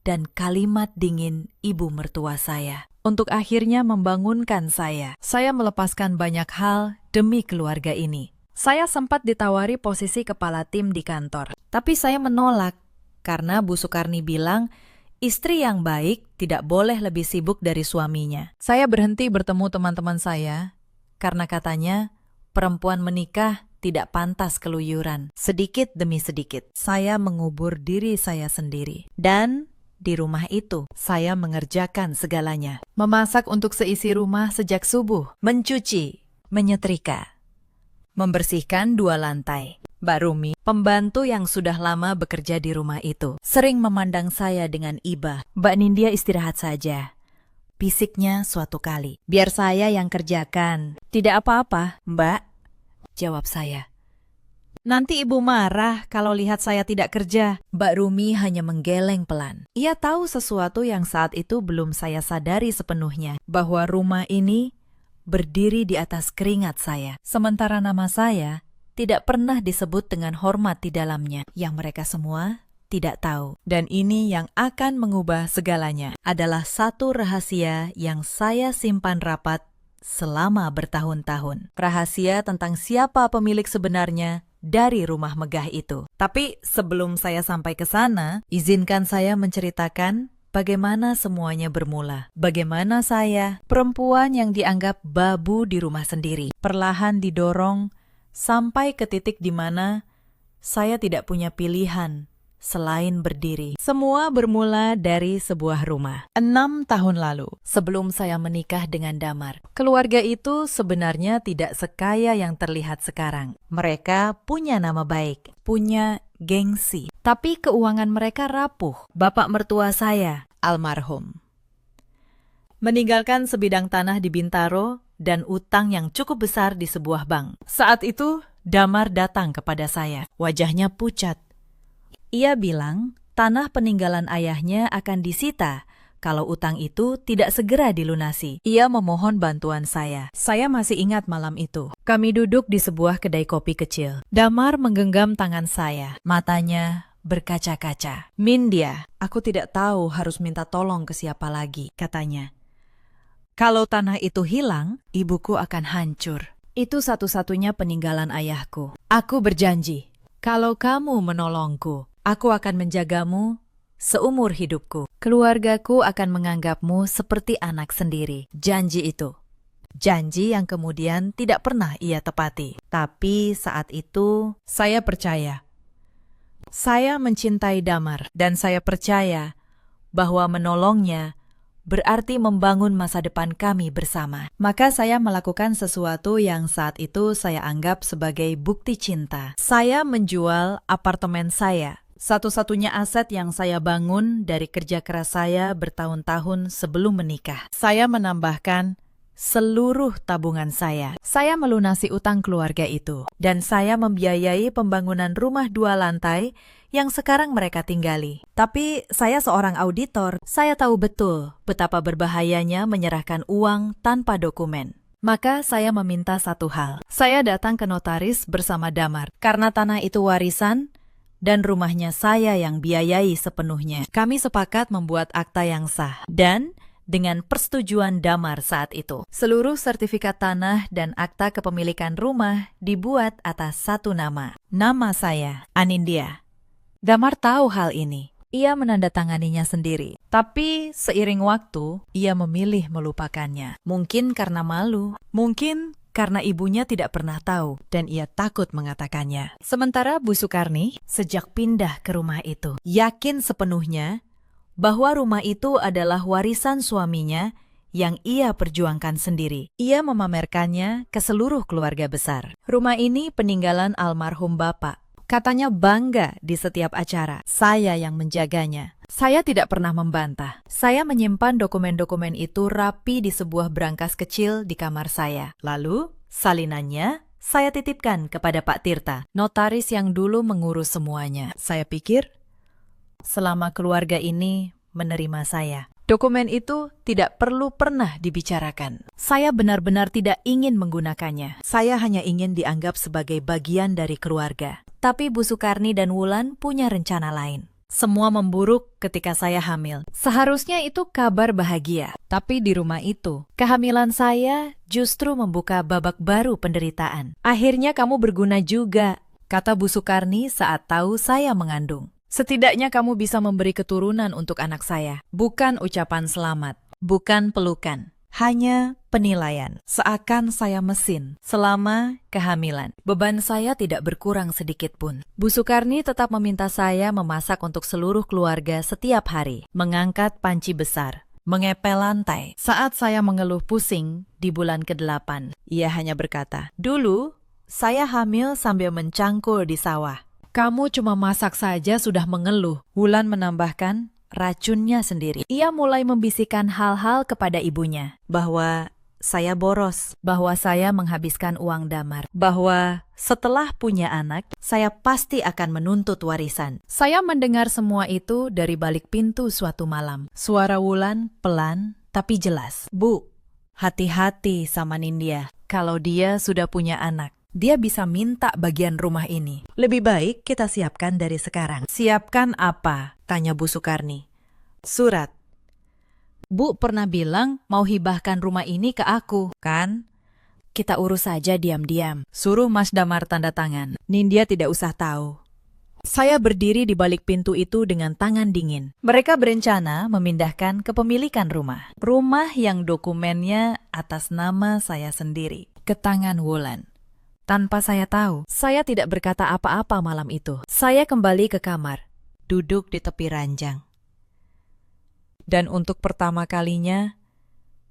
dan kalimat dingin ibu mertua saya. Untuk akhirnya membangunkan saya. Saya melepaskan banyak hal demi keluarga ini. Saya sempat ditawari posisi kepala tim di kantor. Tapi saya menolak, karena Bu Sukarni bilang, istri yang baik tidak boleh lebih sibuk dari suaminya. Saya berhenti bertemu teman-teman saya karena katanya perempuan menikah tidak pantas keluyuran. Sedikit demi sedikit, saya mengubur diri saya sendiri. Dan di rumah itu, saya mengerjakan segalanya. Memasak untuk seisi rumah sejak subuh, mencuci, menyetrika, membersihkan 2 lantai. Mbak Rumi, pembantu yang sudah lama bekerja di rumah itu, sering memandang saya dengan iba. Mbak Nindya istirahat saja, bisiknya suatu kali. Biar saya yang kerjakan. Tidak apa-apa, Mbak, jawab saya. Nanti ibu marah kalau lihat saya tidak kerja. Mbak Rumi hanya menggeleng pelan. Ia tahu sesuatu yang saat itu belum saya sadari sepenuhnya, bahwa rumah ini berdiri di atas keringat saya. Sementara nama saya tidak pernah disebut dengan hormat di dalamnya, yang mereka semua tidak tahu. Dan ini yang akan mengubah segalanya, adalah satu rahasia yang saya simpan rapat selama bertahun-tahun. Rahasia tentang siapa pemilik sebenarnya dari rumah megah itu. Tapi sebelum saya sampai ke sana, izinkan saya menceritakan bagaimana semuanya bermula. Bagaimana saya, perempuan yang dianggap babu di rumah sendiri, perlahan didorong sampai ke titik di mana saya tidak punya pilihan selain berdiri. Semua bermula dari sebuah rumah. 6 tahun lalu, sebelum saya menikah dengan Damar. Keluarga itu sebenarnya tidak sekaya yang terlihat sekarang. Mereka punya nama baik, punya gengsi. Tapi keuangan mereka rapuh. Bapak mertua saya, almarhum, meninggalkan sebidang tanah di Bintaro dan utang yang cukup besar di sebuah bank. Saat itu, Damar datang kepada saya. Wajahnya pucat. Ia bilang, tanah peninggalan ayahnya akan disita kalau utang itu tidak segera dilunasi. Ia memohon bantuan saya. Saya masih ingat malam itu. Kami duduk di sebuah kedai kopi kecil. Damar menggenggam tangan saya. Matanya berkaca-kaca. Mindya, aku tidak tahu harus minta tolong ke siapa lagi, katanya. Kalau tanah itu hilang, ibuku akan hancur. Itu satu-satunya peninggalan ayahku. Aku berjanji, kalau kamu menolongku, aku akan menjagamu seumur hidupku. Keluargaku akan menganggapmu seperti anak sendiri. Janji itu. Janji yang kemudian tidak pernah ia tepati. Tapi saat itu, saya percaya. Saya mencintai Damar, dan saya percaya bahwa menolongnya berarti membangun masa depan kami bersama. Maka saya melakukan sesuatu yang saat itu saya anggap sebagai bukti cinta. Saya menjual apartemen saya, satu-satunya aset yang saya bangun dari kerja keras saya bertahun-tahun sebelum menikah. Saya menambahkan seluruh tabungan saya. Saya melunasi utang keluarga itu. Dan saya membiayai pembangunan rumah 2 lantai yang sekarang mereka tinggali. Tapi saya seorang auditor. Saya tahu betul betapa berbahayanya menyerahkan uang tanpa dokumen. Maka saya meminta satu hal. Saya datang ke notaris bersama Damar. Karena tanah itu warisan, dan rumahnya saya yang biayai sepenuhnya. Kami sepakat membuat akta yang sah. Dan dengan persetujuan Damar saat itu, seluruh sertifikat tanah dan akta kepemilikan rumah dibuat atas satu nama. Nama saya, Anindya. Damar tahu hal ini. Ia menandatanganinya sendiri. Tapi seiring waktu, ia memilih melupakannya. Mungkin karena malu, mungkin karena ibunya tidak pernah tahu dan ia takut mengatakannya. Sementara Bu Sukarni, sejak pindah ke rumah itu, yakin sepenuhnya bahwa rumah itu adalah warisan suaminya yang ia perjuangkan sendiri. Ia memamerkannya ke seluruh keluarga besar. Rumah ini peninggalan almarhum bapak. Katanya bangga di setiap acara. Saya yang menjaganya. Saya tidak pernah membantah. Saya menyimpan dokumen-dokumen itu rapi di sebuah brankas kecil di kamar saya. Lalu, salinannya saya titipkan kepada Pak Tirta, notaris yang dulu mengurus semuanya. Saya pikir, selama keluarga ini menerima saya, dokumen itu tidak perlu pernah dibicarakan. Saya benar-benar tidak ingin menggunakannya. Saya hanya ingin dianggap sebagai bagian dari keluarga. Tapi Bu Sukarni dan Wulan punya rencana lain. Semua memburuk ketika saya hamil. Seharusnya itu kabar bahagia. Tapi di rumah itu, kehamilan saya justru membuka babak baru penderitaan. Akhirnya kamu berguna juga, kata Bu Sukarni saat tahu saya mengandung. Setidaknya kamu bisa memberi keturunan untuk anak saya. Bukan ucapan selamat, bukan pelukan. Hanya penilaian, seakan saya mesin selama kehamilan. Beban saya tidak berkurang sedikit pun. Bu Sukarni tetap meminta saya memasak untuk seluruh keluarga setiap hari, mengangkat panci besar, mengepel lantai. Saat saya mengeluh pusing di bulan ke-8, ia hanya berkata, "Dulu, saya hamil sambil mencangkul di sawah. Kamu cuma masak saja sudah mengeluh." Wulan menambahkan, racunnya sendiri. Ia mulai membisikkan hal-hal kepada ibunya, bahwa saya boros, bahwa saya menghabiskan uang damar, bahwa setelah punya anak, saya pasti akan menuntut warisan. Saya mendengar semua itu dari balik pintu suatu malam. Suara Wulan pelan tapi jelas. "Bu, hati-hati sama Nindya. Kalau dia sudah punya anak, dia bisa minta bagian rumah ini. Lebih baik kita siapkan dari sekarang." "Siapkan apa?" tanya Bu Sukarni. "Surat. Bu pernah bilang mau hibahkan rumah ini ke aku, kan? Kita urus saja diam-diam. Suruh Mas Damar tanda tangan. Nindya tidak usah tahu." Saya berdiri di balik pintu itu dengan tangan dingin. Mereka berencana memindahkan kepemilikan rumah. Rumah yang dokumennya atas nama saya sendiri, ke tangan Wulan. Tanpa saya tahu, saya tidak berkata apa-apa malam itu. Saya kembali ke kamar, duduk di tepi ranjang. Dan untuk pertama kalinya,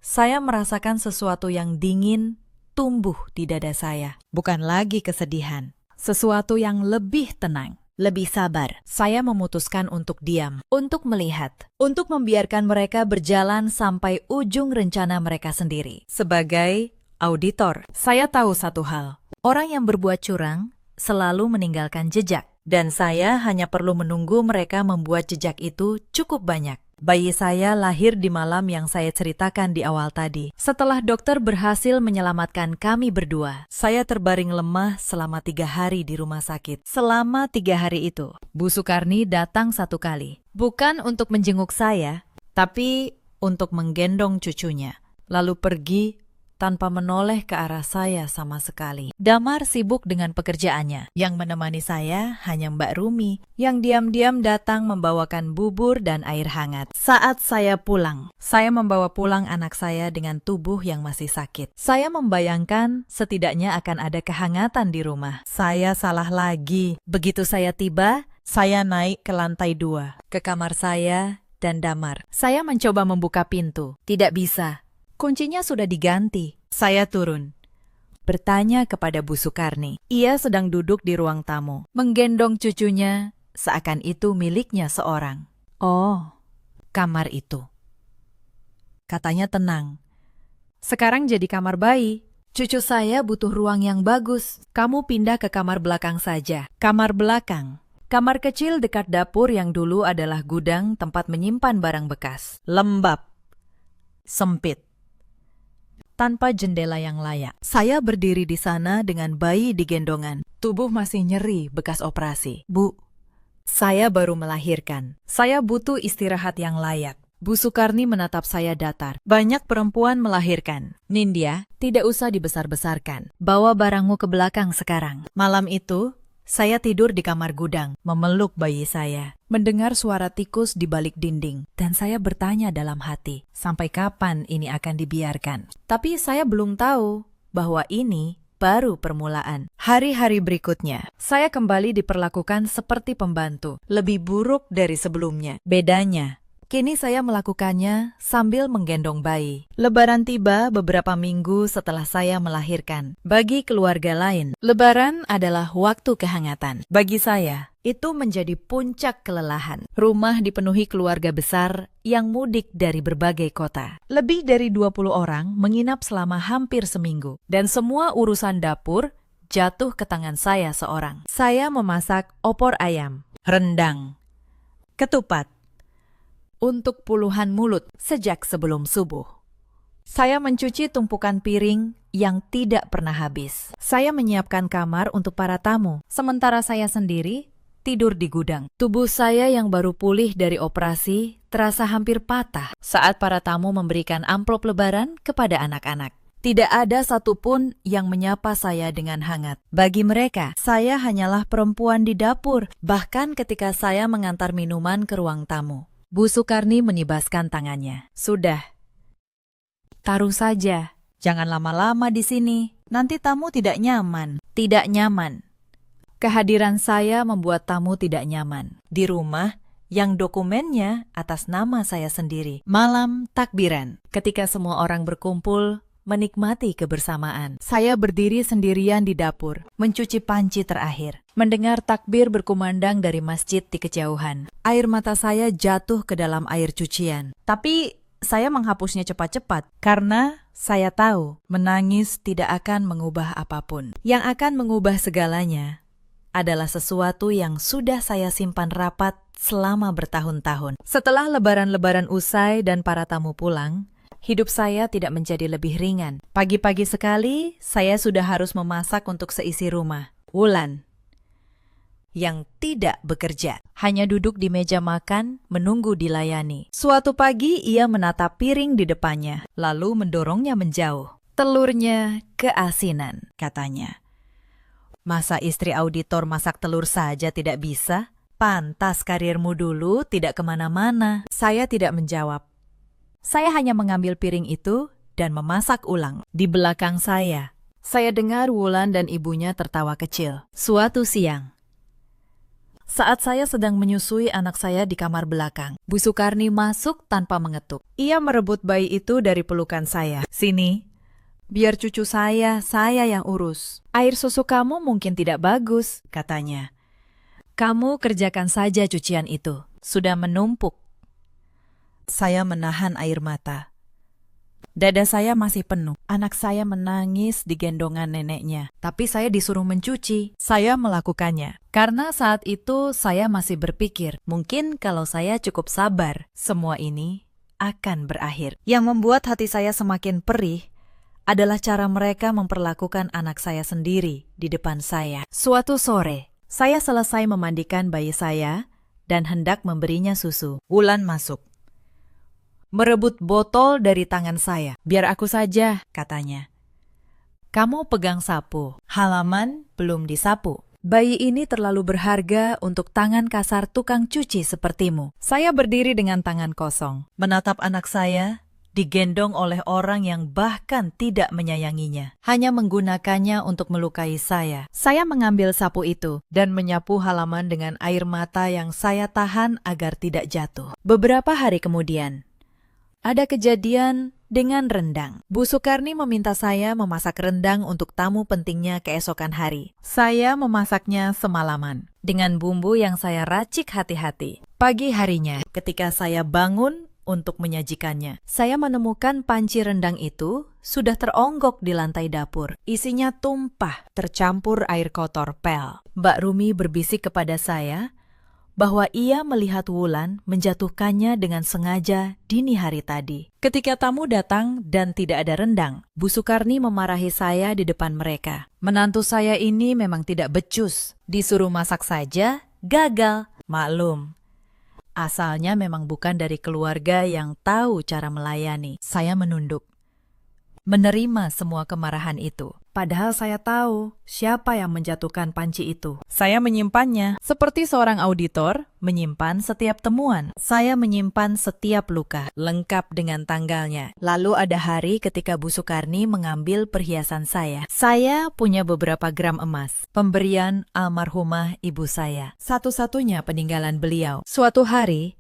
saya merasakan sesuatu yang dingin tumbuh di dada saya. Bukan lagi kesedihan, sesuatu yang lebih tenang, lebih sabar. Saya memutuskan untuk diam, untuk melihat, untuk membiarkan mereka berjalan sampai ujung rencana mereka sendiri. Sebagai auditor, saya tahu satu hal. Orang yang berbuat curang selalu meninggalkan jejak. Dan saya hanya perlu menunggu mereka membuat jejak itu cukup banyak. Bayi saya lahir di malam yang saya ceritakan di awal tadi. Setelah dokter berhasil menyelamatkan kami berdua, saya terbaring lemah selama 3 hari di rumah sakit. Selama 3 hari itu, Bu Sukarni datang 1 kali. Bukan untuk menjenguk saya, tapi untuk menggendong cucunya. Lalu pergi tanpa menoleh ke arah saya sama sekali. Damar sibuk dengan pekerjaannya. Yang menemani saya hanya Mbak Rumi, yang diam-diam datang membawakan bubur dan air hangat. Saat saya pulang, saya membawa pulang anak saya dengan tubuh yang masih sakit. Saya membayangkan setidaknya akan ada kehangatan di rumah. Saya salah lagi. Begitu saya tiba, saya naik ke lantai 2, ke kamar saya dan Damar. Saya mencoba membuka pintu. Tidak bisa. Kuncinya sudah diganti. Saya turun, bertanya kepada Bu Sukarni. Ia sedang duduk di ruang tamu, menggendong cucunya, seakan itu miliknya seorang. "Oh, kamar itu," katanya tenang. "Sekarang jadi kamar bayi. Cucu saya butuh ruang yang bagus. Kamu pindah ke kamar belakang saja." Kamar belakang. Kamar kecil dekat dapur yang dulu adalah gudang tempat menyimpan barang bekas. Lembab, sempit, tanpa jendela yang layak. Saya berdiri di sana dengan bayi di gendongan. Tubuh masih nyeri bekas operasi. "Bu, saya baru melahirkan. Saya butuh istirahat yang layak." Bu Sukarni menatap saya datar. "Banyak perempuan melahirkan. Nindya, tidak usah dibesar-besarkan. Bawa barangmu ke belakang sekarang." Malam itu, saya tidur di kamar gudang, memeluk bayi saya, mendengar suara tikus di balik dinding, dan saya bertanya dalam hati, sampai kapan ini akan dibiarkan? Tapi saya belum tahu bahwa ini baru permulaan. Hari-hari berikutnya, saya kembali diperlakukan seperti pembantu, lebih buruk dari sebelumnya. Bedanya, kini saya melakukannya sambil menggendong bayi. Lebaran tiba beberapa minggu setelah saya melahirkan. Bagi keluarga lain, Lebaran adalah waktu kehangatan. Bagi saya, itu menjadi puncak kelelahan. Rumah dipenuhi keluarga besar yang mudik dari berbagai kota. Lebih dari 20 orang menginap selama hampir seminggu. Dan semua urusan dapur jatuh ke tangan saya seorang. Saya memasak opor ayam, rendang, ketupat, untuk puluhan mulut sejak sebelum subuh. Saya mencuci tumpukan piring yang tidak pernah habis. Saya menyiapkan kamar untuk para tamu, sementara saya sendiri tidur di gudang. Tubuh saya yang baru pulih dari operasi terasa hampir patah saat para tamu memberikan amplop lebaran kepada anak-anak. Tidak ada satupun yang menyapa saya dengan hangat. Bagi mereka, saya hanyalah perempuan di dapur, bahkan ketika saya mengantar minuman ke ruang tamu. Bu Sukarni menibaskan tangannya. "Sudah. Taruh saja. Jangan lama-lama di sini. Nanti tamu tidak nyaman. Tidak nyaman. Kehadiran saya membuat tamu tidak nyaman. Di rumah yang dokumennya atas nama saya sendiri. Malam takbiran. Ketika semua orang berkumpul, menikmati kebersamaan. Saya berdiri sendirian di dapur, mencuci panci terakhir. Mendengar takbir berkumandang dari masjid di kejauhan. Air mata saya jatuh ke dalam air cucian. Tapi saya menghapusnya cepat-cepat karena saya tahu menangis tidak akan mengubah apapun. Yang akan mengubah segalanya adalah sesuatu yang sudah saya simpan rapat selama bertahun-tahun. Setelah lebaran-lebaran usai dan para tamu pulang, hidup saya tidak menjadi lebih ringan. Pagi-pagi sekali, saya sudah harus memasak untuk seisi rumah. Wulan, yang tidak bekerja, hanya duduk di meja makan, menunggu dilayani. Suatu pagi, ia menatap piring di depannya, lalu mendorongnya menjauh. Telurnya keasinan, katanya. Masa istri auditor masak telur saja tidak bisa? Pantas karirmu dulu tidak kemana-mana. Saya tidak menjawab. Saya hanya mengambil piring itu dan memasak ulang. Di belakang saya dengar Wulan dan ibunya tertawa kecil. Suatu siang, saat saya sedang menyusui anak saya di kamar belakang, Bu Sukarni masuk tanpa mengetuk. Ia merebut bayi itu dari pelukan saya. Sini, biar cucu saya yang urus. Air susu kamu mungkin tidak bagus, katanya. Kamu kerjakan saja cucian itu, sudah menumpuk. Saya menahan air mata. Dada saya masih penuh. Anak saya menangis di gendongan neneknya. Tapi saya disuruh mencuci. Saya melakukannya. Karena saat itu saya masih berpikir, mungkin kalau saya cukup sabar, semua ini akan berakhir. Yang membuat hati saya semakin perih adalah cara mereka memperlakukan anak saya sendiri di depan saya. Suatu sore, saya selesai memandikan bayi saya dan hendak memberinya susu. Wulan masuk. Merebut botol dari tangan saya. Biar aku saja, katanya. Kamu pegang sapu. Halaman belum disapu. Bayi ini terlalu berharga untuk tangan kasar tukang cuci sepertimu. Saya berdiri dengan tangan kosong, menatap anak saya, digendong oleh orang yang bahkan tidak menyayanginya. Hanya menggunakannya untuk melukai saya. Saya mengambil sapu itu dan menyapu halaman dengan air mata yang saya tahan agar tidak jatuh. Beberapa hari kemudian, ada kejadian dengan rendang. Bu Sukarni meminta saya memasak rendang untuk tamu pentingnya keesokan hari. Saya memasaknya semalaman dengan bumbu yang saya racik hati-hati. Pagi harinya, ketika saya bangun untuk menyajikannya, saya menemukan panci rendang itu sudah teronggok di lantai dapur. Isinya tumpah, tercampur air kotor pel. Mbak Rumi berbisik kepada saya bahwa ia melihat Wulan menjatuhkannya dengan sengaja dini hari tadi. Ketika tamu datang dan tidak ada rendang, Bu Sukarni memarahi saya di depan mereka. Menantu saya ini memang tidak becus. Disuruh masak saja, gagal. Maklum, asalnya memang bukan dari keluarga yang tahu cara melayani. Saya menunduk, menerima semua kemarahan itu. Padahal saya tahu siapa yang menjatuhkan panci itu. Saya menyimpannya seperti seorang auditor menyimpan setiap temuan. Saya menyimpan setiap luka, lengkap dengan tanggalnya. Lalu ada hari ketika Bu Sukarni mengambil perhiasan saya. Saya punya beberapa gram emas, pemberian almarhumah ibu saya. Satu-satunya peninggalan beliau. Suatu hari,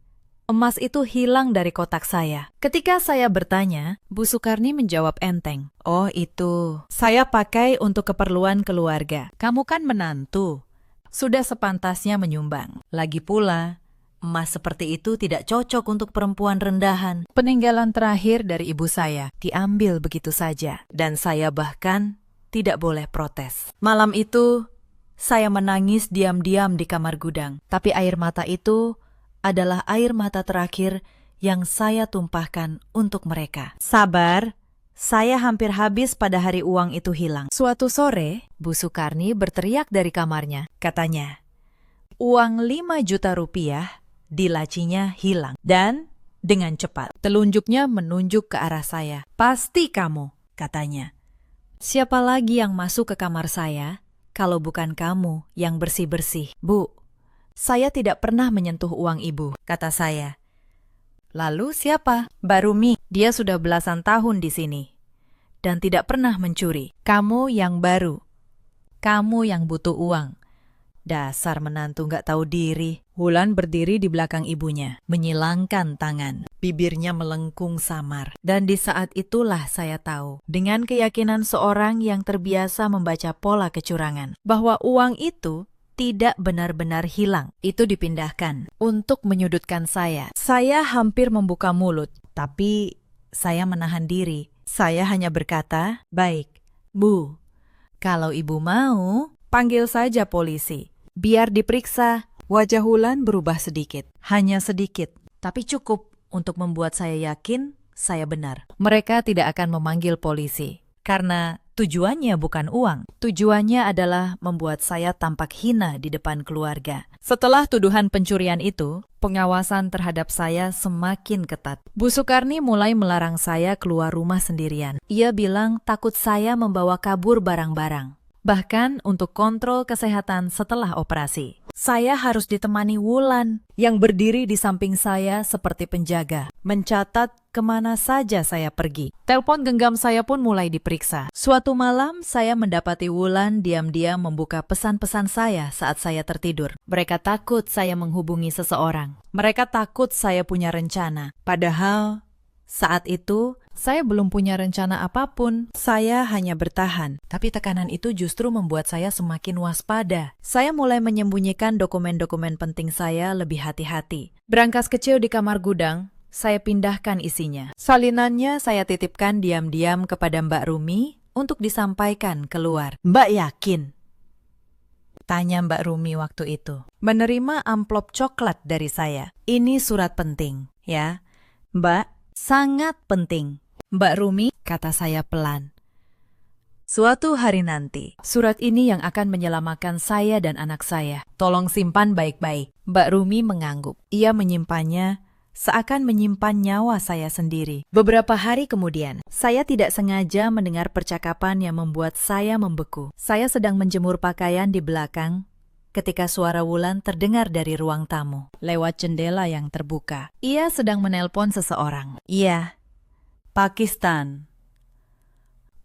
emas itu hilang dari kotak saya. Ketika saya bertanya, Bu Sukarni menjawab enteng. Oh itu, saya pakai untuk keperluan keluarga. Kamu kan menantu. Sudah sepantasnya menyumbang. Lagi pula, emas seperti itu tidak cocok untuk perempuan rendahan. Peninggalan terakhir dari ibu saya diambil begitu saja. Dan saya bahkan tidak boleh protes. Malam itu, saya menangis diam-diam di kamar gudang. Tapi air mata itu adalah air mata terakhir yang saya tumpahkan untuk mereka. Sabar, saya hampir habis pada hari uang itu hilang. Suatu sore, Bu Sukarni berteriak dari kamarnya. Katanya, uang 5 juta rupiah di lacinya hilang. Dan dengan cepat, telunjuknya menunjuk ke arah saya. Pasti kamu, katanya. Siapa lagi yang masuk ke kamar saya kalau bukan kamu yang bersih-bersih? Bu, saya tidak pernah menyentuh uang ibu, kata saya. Lalu siapa? Mbak Rumi. Dia sudah belasan tahun di sini dan tidak pernah mencuri. Kamu yang baru. Kamu yang butuh uang. Dasar menantu nggak tahu diri. Wulan berdiri di belakang ibunya, menyilangkan tangan. Bibirnya melengkung samar. Dan di saat itulah saya tahu, dengan keyakinan seorang yang terbiasa membaca pola kecurangan, bahwa uang itu tidak benar-benar hilang. Itu dipindahkan untuk menyudutkan saya. Saya hampir membuka mulut, tapi saya menahan diri. Saya hanya berkata, "Baik, Bu, kalau Ibu mau, panggil saja polisi. Biar diperiksa." Wajah Wulan berubah sedikit. Hanya sedikit, tapi cukup untuk membuat saya yakin saya benar. Mereka tidak akan memanggil polisi, karena tujuannya bukan uang. Tujuannya adalah membuat saya tampak hina di depan keluarga. Setelah tuduhan pencurian itu, pengawasan terhadap saya semakin ketat. Bu Sukarni mulai melarang saya keluar rumah sendirian. Ia bilang takut saya membawa kabur barang-barang. Bahkan untuk kontrol kesehatan setelah operasi. Saya harus ditemani Wulan yang berdiri di samping saya seperti penjaga, mencatat kemana saja saya pergi. Telepon genggam saya pun mulai diperiksa. Suatu malam saya mendapati Wulan diam-diam membuka pesan-pesan saya saat saya tertidur. Mereka takut saya menghubungi seseorang. Mereka takut saya punya rencana. Padahal saat itu, saya belum punya rencana apapun. Saya hanya bertahan. Tapi tekanan itu justru membuat saya semakin waspada. Saya mulai menyembunyikan dokumen-dokumen penting saya lebih hati-hati. Berangkas kecil di kamar gudang, saya pindahkan isinya. Salinannya saya titipkan diam-diam kepada Mbak Rumi untuk disampaikan keluar. "Mbak yakin?" tanya Mbak Rumi waktu itu. Menerima amplop coklat dari saya. "Ini surat penting, ya, Mbak. Sangat penting." "Mbak Rumi," kata saya pelan, "suatu hari nanti, surat ini yang akan menyelamatkan saya dan anak saya. Tolong simpan baik-baik." Mbak Rumi mengangguk. Ia menyimpannya seakan menyimpan nyawa saya sendiri. Beberapa hari kemudian, saya tidak sengaja mendengar percakapan yang membuat saya membeku. Saya sedang menjemur pakaian di belakang ketika suara Wulan terdengar dari ruang tamu, lewat jendela yang terbuka. Ia sedang menelpon seseorang. "Iya, Pakistan.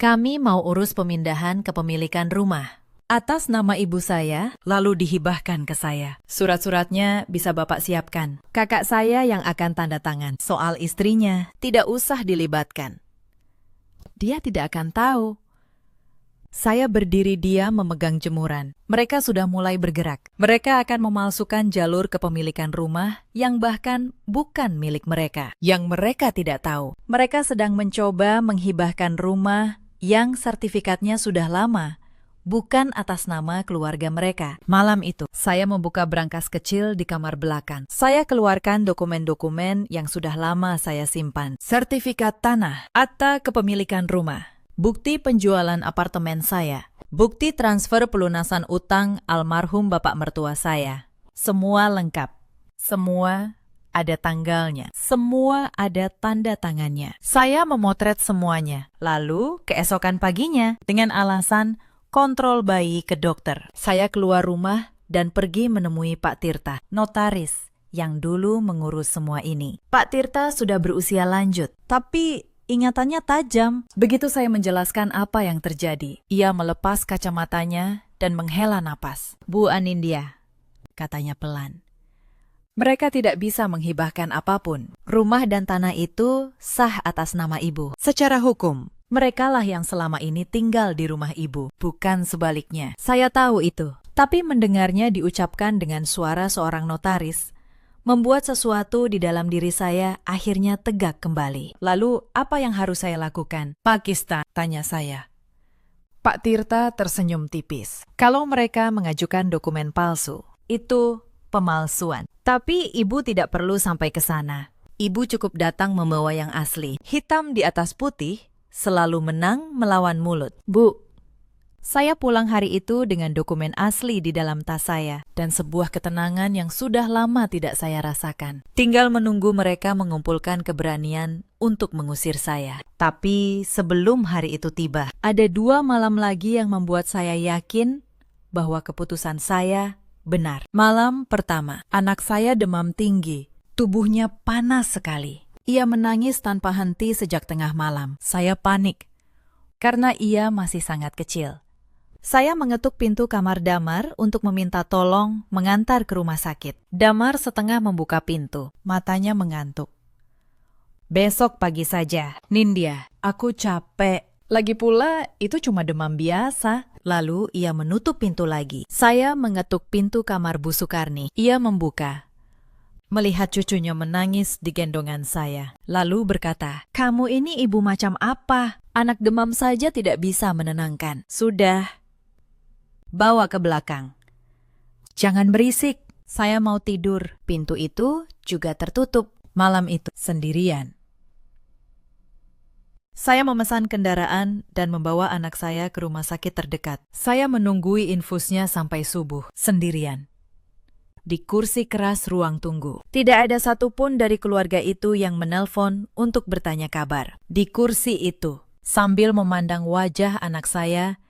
Kami mau urus pemindahan kepemilikan rumah atas nama ibu saya, lalu dihibahkan ke saya. Surat-suratnya bisa Bapak siapkan. Kakak saya yang akan tanda tangan. Soal istrinya, tidak usah dilibatkan. Dia tidak akan tahu." Saya berdiri diam memegang jemuran. Mereka sudah mulai bergerak. Mereka akan memalsukan jalur kepemilikan rumah yang bahkan bukan milik mereka. Yang mereka tidak tahu. Mereka sedang mencoba menghibahkan rumah yang sertifikatnya sudah lama, bukan atas nama keluarga mereka. Malam itu, saya membuka brankas kecil di kamar belakang. Saya keluarkan dokumen-dokumen yang sudah lama saya simpan. Sertifikat tanah, akta kepemilikan rumah, bukti penjualan apartemen saya, bukti transfer pelunasan utang almarhum bapak mertua saya. Semua lengkap. Semua ada tanggalnya. Semua ada tanda tangannya. Saya memotret semuanya. Lalu, keesokan paginya, dengan alasan kontrol bayi ke dokter, saya keluar rumah dan pergi menemui Pak Tirta, notaris yang dulu mengurus semua ini. Pak Tirta sudah berusia lanjut, tapi ingatannya tajam. Begitu saya menjelaskan apa yang terjadi, ia melepas kacamatanya dan menghela napas. "Bu Anindya," katanya pelan, "mereka tidak bisa menghibahkan apapun. Rumah dan tanah itu sah atas nama ibu. Secara hukum, merekalah yang selama ini tinggal di rumah ibu, bukan sebaliknya." Saya tahu itu, tapi mendengarnya diucapkan dengan suara seorang notaris membuat sesuatu di dalam diri saya akhirnya tegak kembali. Lalu, apa yang harus saya lakukan? "Pakistan," tanya saya. Pak Tirta tersenyum tipis. "Kalau mereka mengajukan dokumen palsu, itu pemalsuan. Tapi ibu tidak perlu sampai ke sana. Ibu cukup datang membawa yang asli. Hitam di atas putih, selalu menang melawan mulut." "Bu, saya pulang hari itu dengan dokumen asli di dalam tas saya dan sebuah ketenangan yang sudah lama tidak saya rasakan. Tinggal menunggu mereka mengumpulkan keberanian untuk mengusir saya. Tapi sebelum hari itu tiba, ada 2 malam lagi yang membuat saya yakin bahwa keputusan saya benar. Malam pertama, anak saya demam tinggi Tubuhnya panas sekali. Ia menangis tanpa henti sejak tengah malam. Saya panik, karena ia masih sangat kecil. Saya mengetuk pintu kamar Damar untuk meminta tolong mengantar ke rumah sakit. Damar setengah membuka pintu, matanya mengantuk. Besok pagi saja, Nindya, aku capek. Lagi pula, itu cuma demam biasa. Lalu ia menutup pintu lagi. Saya mengetuk pintu kamar Bu Sukarni. Ia membuka. Melihat cucunya menangis di gendongan saya. Lalu berkata, "Kamu ini ibu macam apa? Anak demam saja tidak bisa menenangkan. Sudah, bawa ke belakang. Jangan berisik, saya mau tidur." Pintu itu juga tertutup. Malam itu sendirian. Saya memesan kendaraan dan membawa anak saya ke rumah sakit terdekat. Saya menunggui infusnya sampai subuh, sendirian. Di kursi keras ruang tunggu. Tidak ada satupun dari keluarga itu yang menelpon untuk bertanya kabar. Di kursi itu, sambil memandang wajah anak saya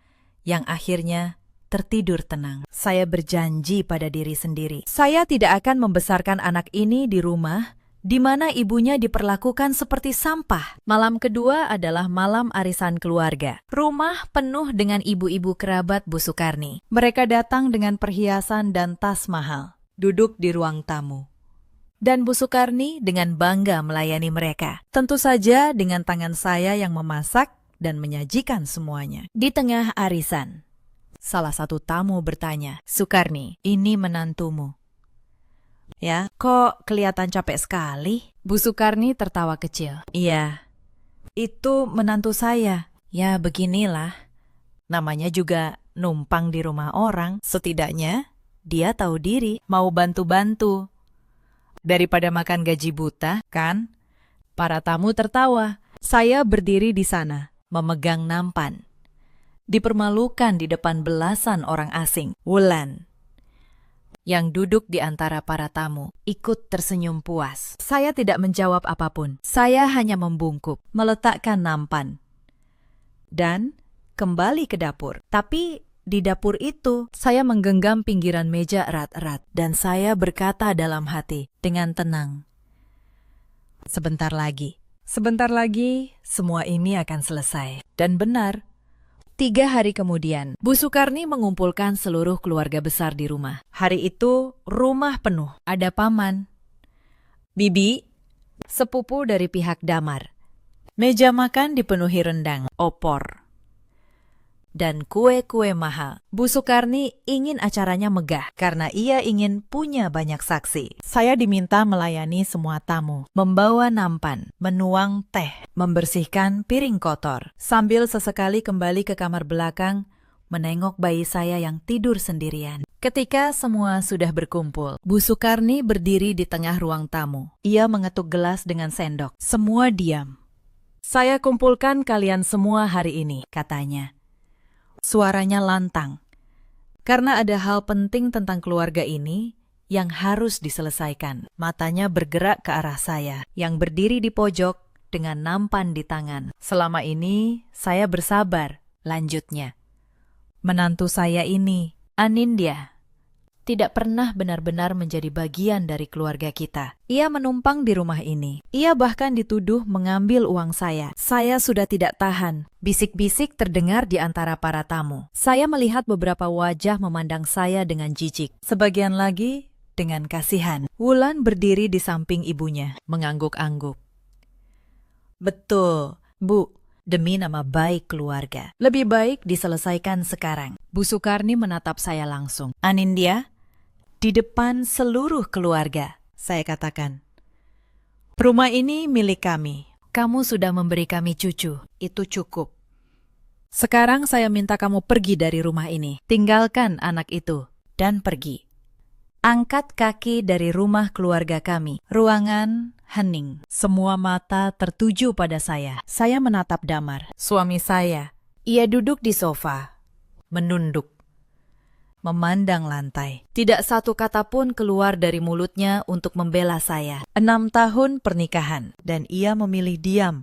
yang akhirnya tertidur tenang, saya berjanji pada diri sendiri. Saya tidak akan membesarkan anak ini di rumah di mana ibunya diperlakukan seperti sampah. Malam kedua adalah malam arisan keluarga. Rumah penuh dengan ibu-ibu kerabat Bu Sukarni. Mereka datang dengan perhiasan dan tas mahal. Duduk di ruang tamu. Dan Bu Sukarni dengan bangga melayani mereka. Tentu saja dengan tangan saya yang memasak dan menyajikan semuanya. Di tengah arisan, salah satu tamu bertanya, "Sukarni, ini menantumu." "Ya, kok kelihatan capek sekali?" Bu Sukarni tertawa kecil. "Iya, itu menantu saya." "Ya, beginilah. Namanya juga numpang di rumah orang. Setidaknya dia tahu diri, mau bantu-bantu. Daripada makan gaji buta, kan?" Para tamu tertawa. Saya berdiri di sana, memegang nampan. Dipermalukan di depan belasan orang asing. Wulan, yang duduk di antara para tamu, ikut tersenyum puas. Saya tidak menjawab apapun. Saya hanya membungkuk, meletakkan nampan, dan kembali ke dapur. Tapi di dapur itu, saya menggenggam pinggiran meja erat-erat, dan saya berkata dalam hati dengan tenang, sebentar lagi, semua ini akan selesai." Dan benar, 3 hari kemudian, Bu Sukarni mengumpulkan seluruh keluarga besar di rumah. Hari itu, rumah penuh. Ada paman, bibi, sepupu dari pihak Damar. Meja makan dipenuhi rendang, opor, dan kue-kue mahal. Bu Sukarni ingin acaranya megah karena ia ingin punya banyak saksi. Saya diminta melayani semua tamu, membawa nampan, menuang teh, membersihkan piring kotor, sambil sesekali kembali ke kamar belakang menengok bayi saya yang tidur sendirian. Ketika semua sudah berkumpul, Bu Sukarni berdiri di tengah ruang tamu. Ia mengetuk gelas dengan sendok. Semua diam. "Saya kumpulkan kalian semua hari ini," katanya. Suaranya lantang, karena ada hal penting tentang keluarga ini yang harus diselesaikan. Matanya bergerak ke arah saya, yang berdiri di pojok dengan nampan di tangan. "Selama ini, saya bersabar," lanjutnya. "Menantu saya ini, Anindya, tidak pernah benar-benar menjadi bagian dari keluarga kita. Ia menumpang di rumah ini. Ia bahkan dituduh mengambil uang saya. Saya sudah tidak tahan." Bisik-bisik terdengar di antara para tamu. Saya melihat beberapa wajah memandang saya dengan jijik. Sebagian lagi dengan kasihan. Wulan berdiri di samping ibunya, mengangguk-angguk. "Betul, Bu. Demi nama baik keluarga. Lebih baik diselesaikan sekarang." Bu Sukarni menatap saya langsung. "Anindya, di depan seluruh keluarga," saya katakan, "rumah ini milik kami. Kamu sudah memberi kami cucu, itu cukup. Sekarang saya minta kamu pergi dari rumah ini. Tinggalkan anak itu dan pergi. Angkat kaki dari rumah keluarga kami." Ruangan hening. Semua mata tertuju pada saya. Saya menatap Damar, suami saya. Ia duduk di sofa, menunduk, memandang lantai. Tidak satu kata pun keluar dari mulutnya untuk membela saya. 6 tahun pernikahan, dan ia memilih diam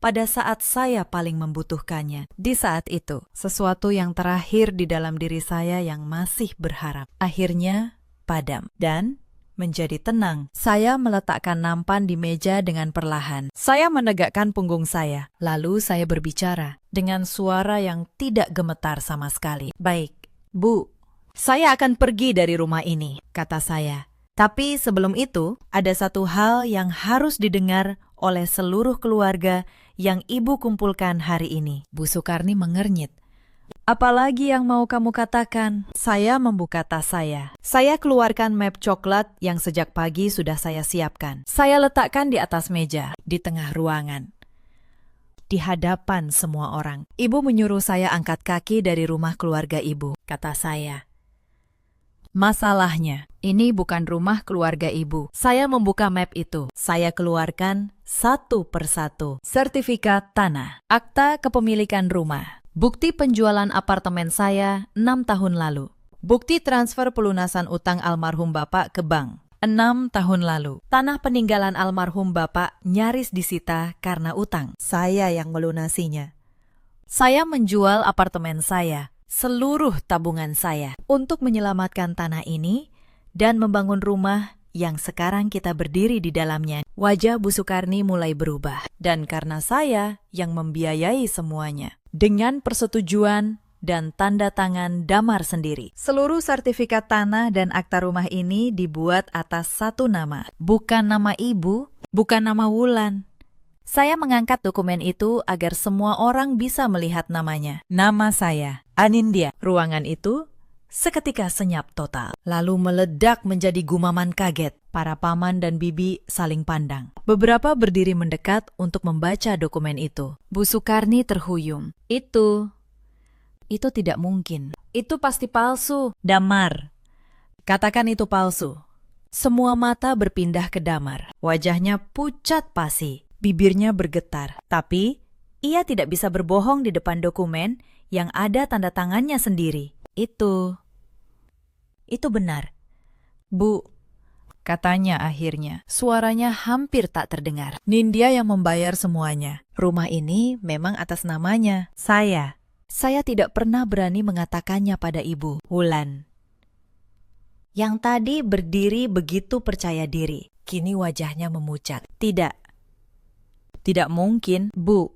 pada saat saya paling membutuhkannya. Di saat itu, sesuatu yang terakhir di dalam diri saya yang masih berharap akhirnya padam. Dan menjadi tenang. Saya meletakkan nampan di meja dengan perlahan. Saya menegakkan punggung saya. Lalu saya berbicara dengan suara yang tidak gemetar sama sekali. Baik, Bu, saya akan pergi dari rumah ini, kata saya. Tapi sebelum itu, ada satu hal yang harus didengar oleh seluruh keluarga yang Ibu kumpulkan hari ini. Bu Sukarni mengernyit. Apalagi yang mau kamu katakan? Saya membuka tas saya. Saya keluarkan map coklat yang sejak pagi sudah saya siapkan. Saya letakkan di atas meja, di tengah ruangan. Di hadapan semua orang. Ibu menyuruh saya angkat kaki dari rumah keluarga Ibu, kata saya. Masalahnya, ini bukan rumah keluarga Ibu. Saya membuka map itu. Saya keluarkan satu persatu. Sertifikat tanah, akta kepemilikan rumah, bukti penjualan apartemen saya 6 tahun lalu, bukti transfer pelunasan utang almarhum Bapak ke bank 6 tahun lalu. Tanah peninggalan almarhum Bapak nyaris disita karena utang. Saya yang melunasinya. Saya menjual apartemen saya, seluruh tabungan saya, untuk menyelamatkan tanah ini dan membangun rumah yang sekarang kita berdiri di dalamnya. Wajah Bu Sukarni mulai berubah, dan karena saya yang membiayai semuanya. Dengan persetujuan dan tanda tangan Damar sendiri. Seluruh sertifikat tanah dan akta rumah ini dibuat atas satu nama. Bukan nama Ibu, bukan nama Wulan. Saya mengangkat dokumen itu agar semua orang bisa melihat namanya. Nama saya, Anindya. Ruangan itu seketika senyap total. Lalu meledak menjadi gumaman kaget. Para paman dan bibi saling pandang. Beberapa berdiri mendekat untuk membaca dokumen itu. Bu Sukarni terhuyung. Itu tidak mungkin. Itu pasti palsu. Damar, katakan itu palsu. Semua mata berpindah ke Damar. Wajahnya pucat pasi. Bibirnya bergetar, tapi ia tidak bisa berbohong di depan dokumen yang ada tanda tangannya sendiri. Itu benar. Bu, katanya akhirnya. Suaranya hampir tak terdengar. Nindya yang membayar semuanya. Rumah ini memang atas namanya. Saya tidak pernah berani mengatakannya pada Ibu. Wulan, yang tadi berdiri begitu percaya diri, kini wajahnya memucat. Tidak mungkin, Bu.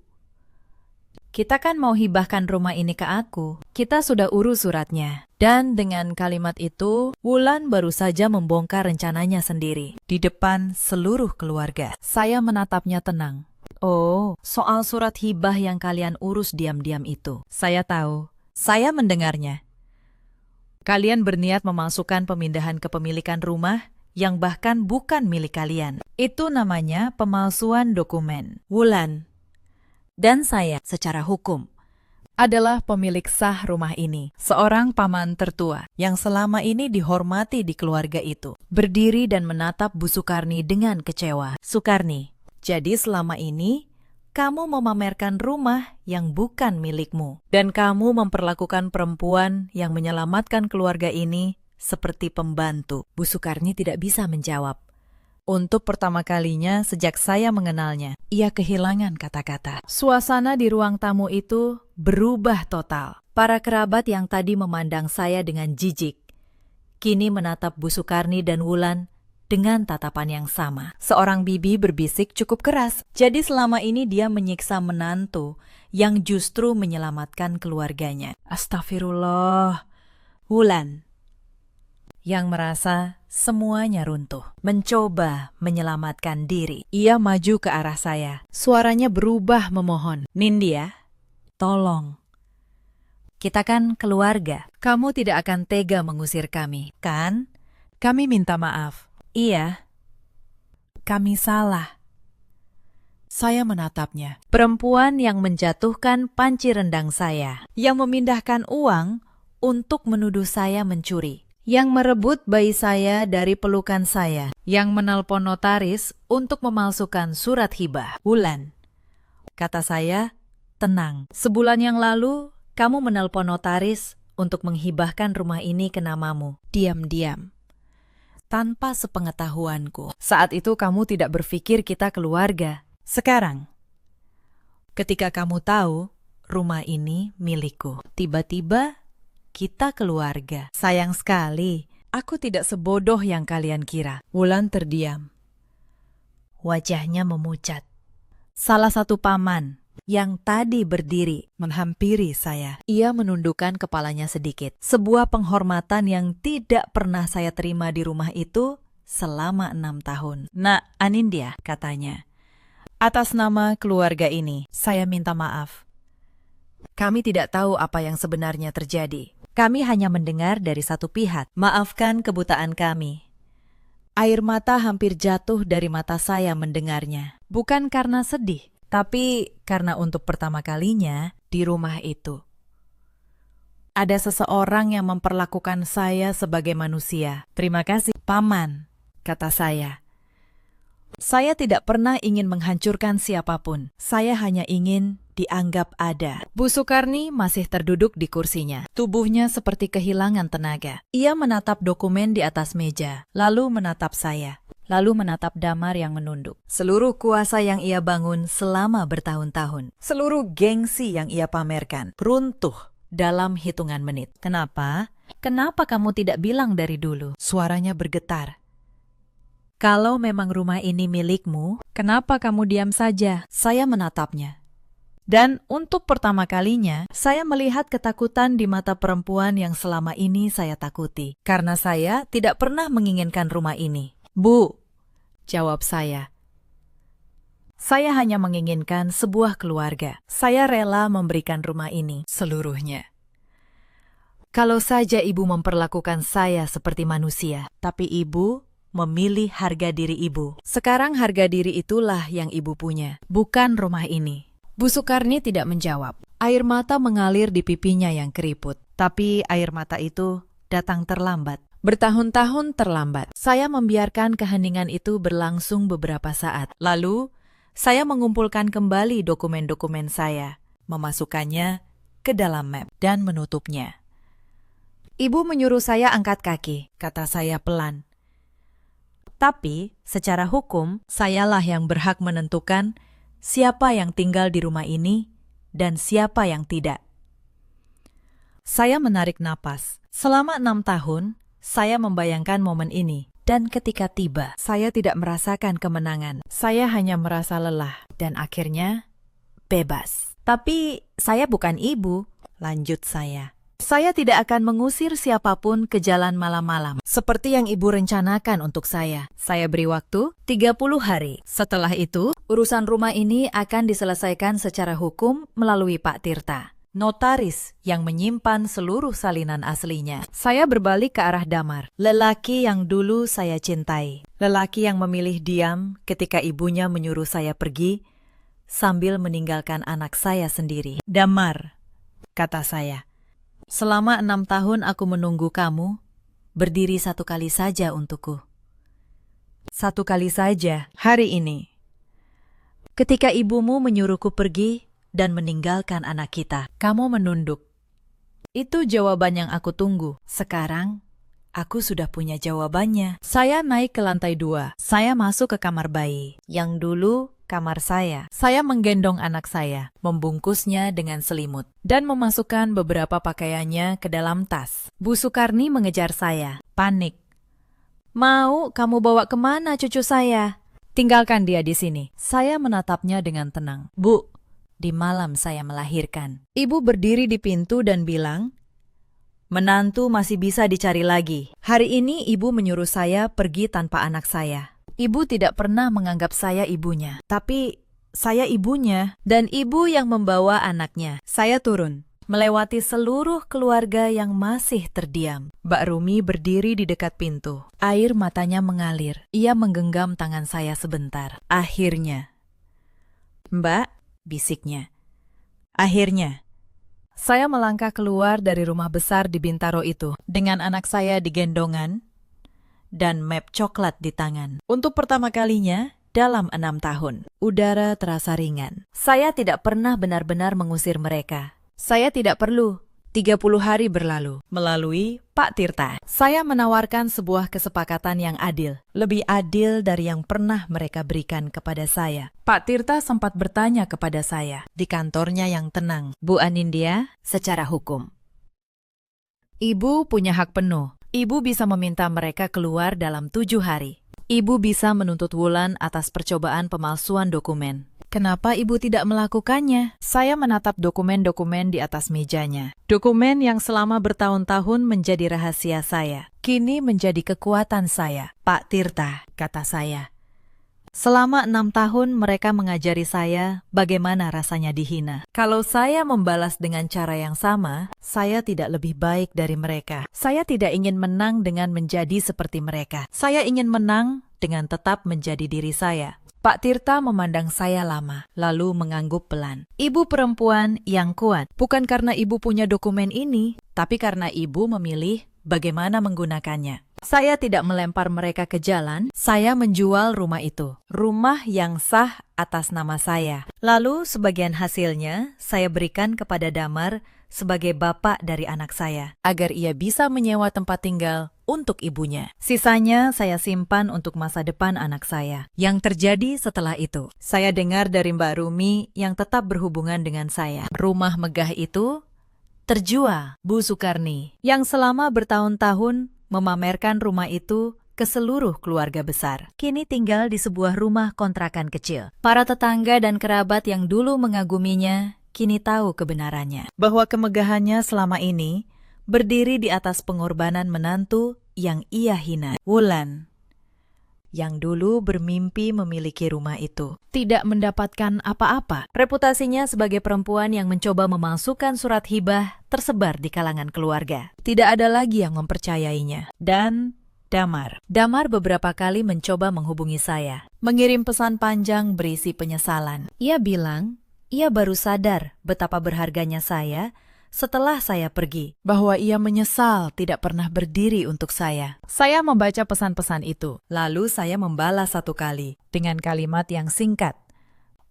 Kita kan mau hibahkan rumah ini ke aku. Kita sudah urus suratnya. Dan dengan kalimat itu, Wulan baru saja membongkar rencananya sendiri. Di depan seluruh keluarga. Saya menatapnya tenang. Oh, soal surat hibah yang kalian urus diam-diam itu. Saya tahu. Saya mendengarnya. Kalian berniat memasukkan pemindahan kepemilikan rumah yang bahkan bukan milik kalian. Itu namanya pemalsuan dokumen. Wulan dan saya secara hukum adalah pemilik sah rumah ini. Seorang paman tertua yang selama ini dihormati di keluarga itu. Berdiri dan menatap Bu Sukarni dengan kecewa. Sukarni, jadi selama ini kamu memamerkan rumah yang bukan milikmu. Dan kamu memperlakukan perempuan yang menyelamatkan keluarga ini seperti pembantu. Bu Sukarni tidak bisa menjawab. Untuk pertama kalinya sejak saya mengenalnya, ia kehilangan kata-kata. Suasana di ruang tamu itu berubah total. Para kerabat yang tadi memandang saya dengan jijik, kini menatap Bu Sukarni dan Wulan dengan tatapan yang sama. Seorang bibi berbisik cukup keras. Jadi selama ini dia menyiksa menantu yang justru menyelamatkan keluarganya. Astagfirullah. Wulan, yang merasa semuanya runtuh, mencoba menyelamatkan diri. Ia maju ke arah saya. Suaranya berubah memohon. Nindya, tolong. Kita kan keluarga. Kamu tidak akan tega mengusir kami, kan? Kami minta maaf. Iya, kami salah. Saya menatapnya. Perempuan yang menjatuhkan panci rendang saya, yang memindahkan uang untuk menuduh saya mencuri, yang merebut bayi saya dari pelukan saya, yang menelpon notaris untuk memalsukan surat hibah. Wulan, kata saya, tenang. Sebulan yang lalu, kamu menelpon notaris untuk menghibahkan rumah ini ke namamu. Diam-diam. Tanpa sepengetahuanku. Saat itu kamu tidak berpikir kita keluarga. Sekarang, ketika kamu tahu rumah ini milikku, tiba-tiba kita keluarga. Sayang sekali, Aku tidak sebodoh yang kalian kira. Wulan terdiam. Wajahnya memucat. Salah satu paman yang tadi berdiri Menghampiri saya. ia menundukkan kepalanya sedikit. Sebuah penghormatan yang tidak pernah saya terima di rumah itu selama 6 tahun. Nak Anindya, katanya. Atas nama keluarga ini, saya minta maaf. Kami tidak tahu apa yang sebenarnya terjadi. Kami hanya mendengar dari satu pihak. Maafkan kebutaan kami. Air mata hampir jatuh dari mata saya mendengarnya. Bukan karena sedih, tapi karena untuk pertama kalinya di rumah itu ada seseorang yang memperlakukan saya sebagai manusia. Terima kasih, Paman, kata saya. Saya tidak pernah ingin menghancurkan siapapun. Saya hanya ingin dianggap ada. Bu Sukarni masih terduduk di kursinya. Tubuhnya seperti kehilangan tenaga. Ia menatap dokumen di atas meja, lalu menatap saya. Lalu menatap Damar yang menunduk. Seluruh kuasa yang ia bangun selama bertahun-tahun, seluruh gengsi yang ia pamerkan, runtuh dalam hitungan menit. Kenapa? Kenapa kamu tidak bilang dari dulu? Suaranya bergetar. Kalau memang rumah ini milikmu, kenapa kamu diam saja? Saya menatapnya. Dan untuk pertama kalinya, saya melihat ketakutan di mata perempuan yang selama ini saya takuti. Karena saya tidak pernah menginginkan rumah ini. Bu, jawab saya. Saya hanya menginginkan sebuah keluarga. Saya rela memberikan rumah ini seluruhnya. Kalau saja ibu memperlakukan saya seperti manusia, tapi ibu memilih harga diri ibu. Sekarang harga diri itulah yang ibu punya, bukan rumah ini. Bu Sukarni tidak menjawab. Air mata mengalir di pipinya yang keriput. Tapi air mata itu datang terlambat. Bertahun-tahun terlambat. Saya membiarkan keheningan itu berlangsung beberapa saat. Lalu, saya mengumpulkan kembali dokumen-dokumen saya, memasukkannya ke dalam map, dan menutupnya. Ibu menyuruh saya angkat kaki, kata saya pelan. Tapi, secara hukum, sayalah yang berhak menentukan siapa yang tinggal di rumah ini dan siapa yang tidak. Saya menarik napas. Selama 6 tahun, saya membayangkan momen ini. Dan ketika tiba, saya tidak merasakan kemenangan. Saya hanya merasa lelah dan akhirnya bebas. Tapi saya bukan ibu, lanjut saya. Saya tidak akan mengusir siapapun ke jalan malam-malam, seperti yang ibu rencanakan untuk saya. Saya beri waktu 30 hari. Setelah itu, urusan rumah ini akan diselesaikan secara hukum melalui Pak Tirta, notaris yang menyimpan seluruh salinan aslinya. Saya berbalik ke arah Damar, lelaki yang dulu saya cintai. Lelaki yang memilih diam ketika ibunya menyuruh saya pergi, sambil meninggalkan anak saya sendiri. Damar, kata saya. Selama 6 tahun aku menunggu kamu, berdiri satu kali saja untukku. Satu kali saja, hari ini. Ketika ibumu menyuruhku pergi dan meninggalkan anak kita, kamu menunduk. Itu jawaban yang aku tunggu. Sekarang, aku sudah punya jawabannya. Saya naik ke lantai 2. Saya masuk ke kamar bayi, yang dulu kamar saya. Saya menggendong anak saya, membungkusnya dengan selimut, dan memasukkan beberapa pakaiannya ke dalam tas. Bu Sukarni mengejar saya, panik. Mau kamu bawa kemana cucu saya? Tinggalkan dia di sini. Saya menatapnya dengan tenang. Bu, di malam saya melahirkan. Ibu berdiri di pintu dan bilang, menantu masih bisa dicari lagi. Hari ini ibu menyuruh saya pergi tanpa anak saya. Ibu tidak pernah menganggap saya ibunya, tapi saya ibunya dan ibu yang membawa anaknya. Saya turun, melewati seluruh keluarga yang masih terdiam. Mbak Rumi berdiri di dekat pintu. Air matanya mengalir. Ia menggenggam tangan saya sebentar. Akhirnya, Mbak, bisiknya. Akhirnya, saya melangkah keluar dari rumah besar di Bintaro itu dengan anak saya di gendongan dan map coklat di tangan. Untuk pertama kalinya dalam 6 tahun, udara terasa ringan. Saya tidak pernah benar-benar mengusir mereka. Saya tidak perlu. 30 hari berlalu. Melalui Pak Tirta, saya menawarkan sebuah kesepakatan yang adil. Lebih adil dari yang pernah mereka berikan kepada saya. Pak Tirta sempat bertanya kepada saya di kantornya yang tenang. Bu Anindya, secara hukum, Ibu punya hak penuh. Ibu bisa meminta mereka keluar dalam 7 hari. Ibu bisa menuntut Wulan atas percobaan pemalsuan dokumen. Kenapa ibu tidak melakukannya? Saya menatap dokumen-dokumen di atas mejanya. Dokumen yang selama bertahun-tahun menjadi rahasia saya. Kini menjadi kekuatan saya. Pak Tirta, kata saya. Selama 6 tahun mereka mengajari saya bagaimana rasanya dihina. Kalau saya membalas dengan cara yang sama, saya tidak lebih baik dari mereka. Saya tidak ingin menang dengan menjadi seperti mereka. Saya ingin menang dengan tetap menjadi diri saya. Pak Tirta memandang saya lama, lalu mengangguk pelan. Ibu perempuan yang kuat, bukan karena ibu punya dokumen ini, tapi karena ibu memilih bagaimana menggunakannya. Saya tidak melempar mereka ke jalan, saya menjual rumah itu. Rumah yang sah atas nama saya. Lalu sebagian hasilnya saya berikan kepada Damar sebagai bapak dari anak saya, agar ia bisa menyewa tempat tinggal untuk ibunya. Sisanya saya simpan untuk masa depan anak saya. Yang terjadi setelah itu, saya dengar dari Mbak Rumi yang tetap berhubungan dengan saya. Rumah megah itu terjual. Bu Sukarni, yang selama bertahun-tahun memamerkan rumah itu ke seluruh keluarga besar, kini tinggal di sebuah rumah kontrakan kecil. Para tetangga dan kerabat yang dulu mengaguminya, kini tahu kebenarannya. Bahwa kemegahannya selama ini berdiri di atas pengorbanan menantu yang ia hina. Wulan, yang dulu bermimpi memiliki rumah itu, tidak mendapatkan apa-apa. Reputasinya sebagai perempuan yang mencoba memalsukan surat hibah tersebar di kalangan keluarga. Tidak ada lagi yang mempercayainya. Dan Damar beberapa kali mencoba menghubungi saya, mengirim pesan panjang berisi penyesalan. Ia bilang, ia baru sadar betapa berharganya saya setelah saya pergi, bahwa ia menyesal tidak pernah berdiri untuk saya. Saya membaca pesan-pesan itu, lalu saya membalas 1 kali dengan kalimat yang singkat.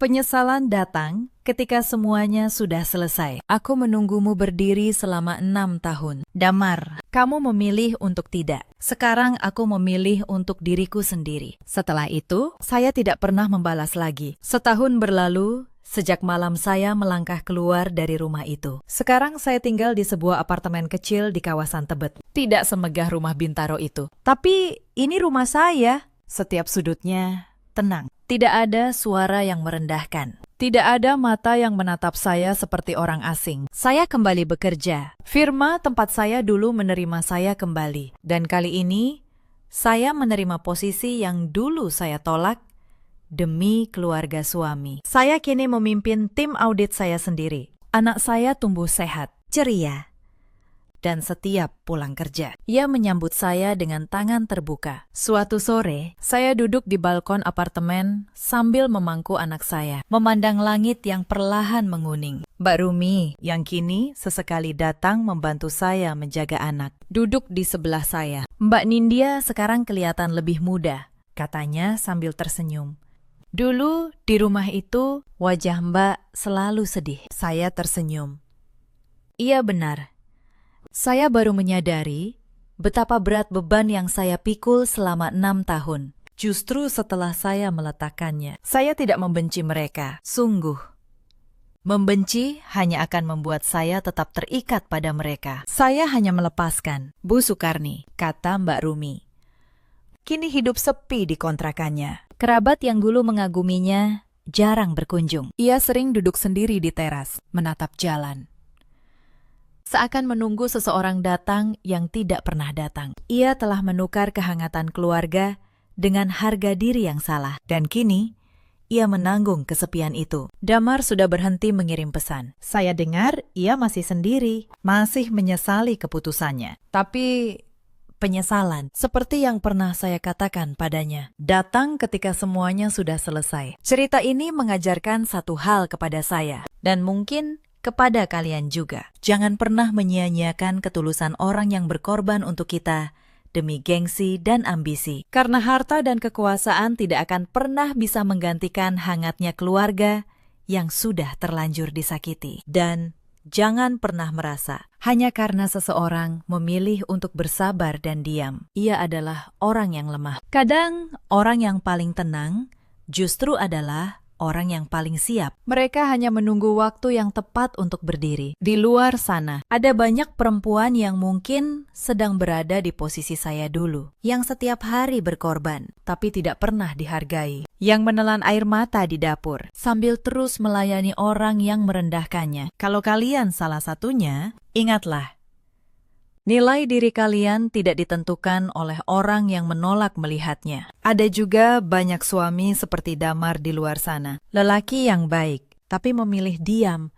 Penyesalan datang ketika semuanya sudah selesai. Aku menunggumu berdiri selama 6 tahun. Damar, kamu memilih untuk tidak. Sekarang aku memilih untuk diriku sendiri. Setelah itu, saya tidak pernah membalas lagi. Setahun berlalu, sejak malam saya melangkah keluar dari rumah itu. Sekarang saya tinggal di sebuah apartemen kecil di kawasan Tebet. Tidak semegah rumah Bintaro itu. Tapi ini rumah saya. Setiap sudutnya tenang. Tidak ada suara yang merendahkan. Tidak ada mata yang menatap saya seperti orang asing. Saya kembali bekerja. Firma tempat saya dulu menerima saya kembali. Dan kali ini, saya menerima posisi yang dulu saya tolak demi keluarga suami. Saya kini memimpin tim audit saya sendiri. Anak saya tumbuh sehat, ceria, dan setiap pulang kerja, ia menyambut saya dengan tangan terbuka. Suatu sore, saya duduk di balkon apartemen sambil memangku anak saya, memandang langit yang perlahan menguning. Mbak Rumi, yang kini sesekali datang membantu saya menjaga anak, duduk di sebelah saya. Mbak Nindya sekarang kelihatan lebih muda, katanya sambil tersenyum. Dulu di rumah itu, wajah Mbak selalu sedih. Saya tersenyum. Iya benar. Saya baru menyadari betapa berat beban yang saya pikul selama 6 tahun. Justru setelah saya meletakkannya, saya tidak membenci mereka. Sungguh. Membenci hanya akan membuat saya tetap terikat pada mereka. Saya hanya melepaskan. Bu Sukarni, kata Mbak Rumi. Kini hidup sepi di kontrakannya. Kerabat yang dulu mengaguminya jarang berkunjung. Ia sering duduk sendiri di teras, menatap jalan. Seakan menunggu seseorang datang yang tidak pernah datang. Ia telah menukar kehangatan keluarga dengan harga diri yang salah. Dan kini, ia menanggung kesepian itu. Damar sudah berhenti mengirim pesan. Saya dengar ia masih sendiri, masih menyesali keputusannya. Tapi penyesalan, seperti yang pernah saya katakan padanya, datang ketika semuanya sudah selesai. Cerita ini mengajarkan satu hal kepada saya, dan mungkin kepada kalian juga. Jangan pernah menyia-nyiakan ketulusan orang yang berkorban untuk kita demi gengsi dan ambisi. Karena harta dan kekuasaan tidak akan pernah bisa menggantikan hangatnya keluarga yang sudah terlanjur disakiti. Dan jangan pernah merasa hanya karena seseorang memilih untuk bersabar dan diam, ia adalah orang yang lemah. Kadang orang yang paling tenang justru adalah orang yang paling siap. Mereka hanya menunggu waktu yang tepat untuk berdiri. Di luar sana, ada banyak perempuan yang mungkin sedang berada di posisi saya dulu, yang setiap hari berkorban, tapi tidak pernah dihargai, yang menelan air mata di dapur, sambil terus melayani orang yang merendahkannya. Kalau kalian salah satunya, ingatlah, nilai diri kalian tidak ditentukan oleh orang yang menolak melihatnya. Ada juga banyak suami seperti Damar di luar sana. Lelaki yang baik, tapi memilih diam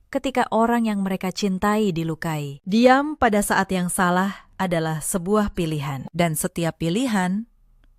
ketika orang yang mereka cintai dilukai. Diam pada saat yang salah adalah sebuah pilihan. Dan setiap pilihan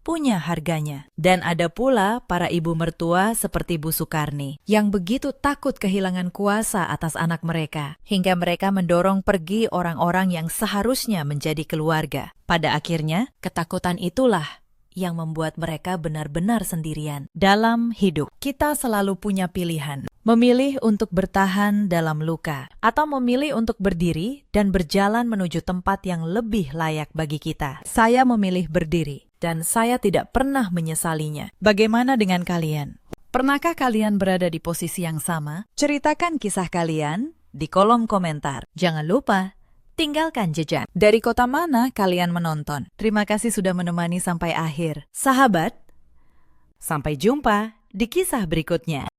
punya harganya. Dan ada pula para ibu mertua seperti Bu Sukarni yang begitu takut kehilangan kuasa atas anak mereka, hingga mereka mendorong pergi orang-orang yang seharusnya menjadi keluarga. Pada akhirnya, ketakutan itulah yang membuat mereka benar-benar sendirian. Dalam hidup, kita selalu punya pilihan. Memilih untuk bertahan dalam luka, atau memilih untuk berdiri dan berjalan menuju tempat yang lebih layak bagi kita. Saya memilih berdiri, dan saya tidak pernah menyesalinya. Bagaimana dengan kalian? Pernahkah kalian berada di posisi yang sama? Ceritakan kisah kalian di kolom komentar. Jangan lupa, tinggalkan jejak. Dari kota mana kalian menonton? Terima kasih sudah menemani sampai akhir. Sahabat, sampai jumpa di kisah berikutnya.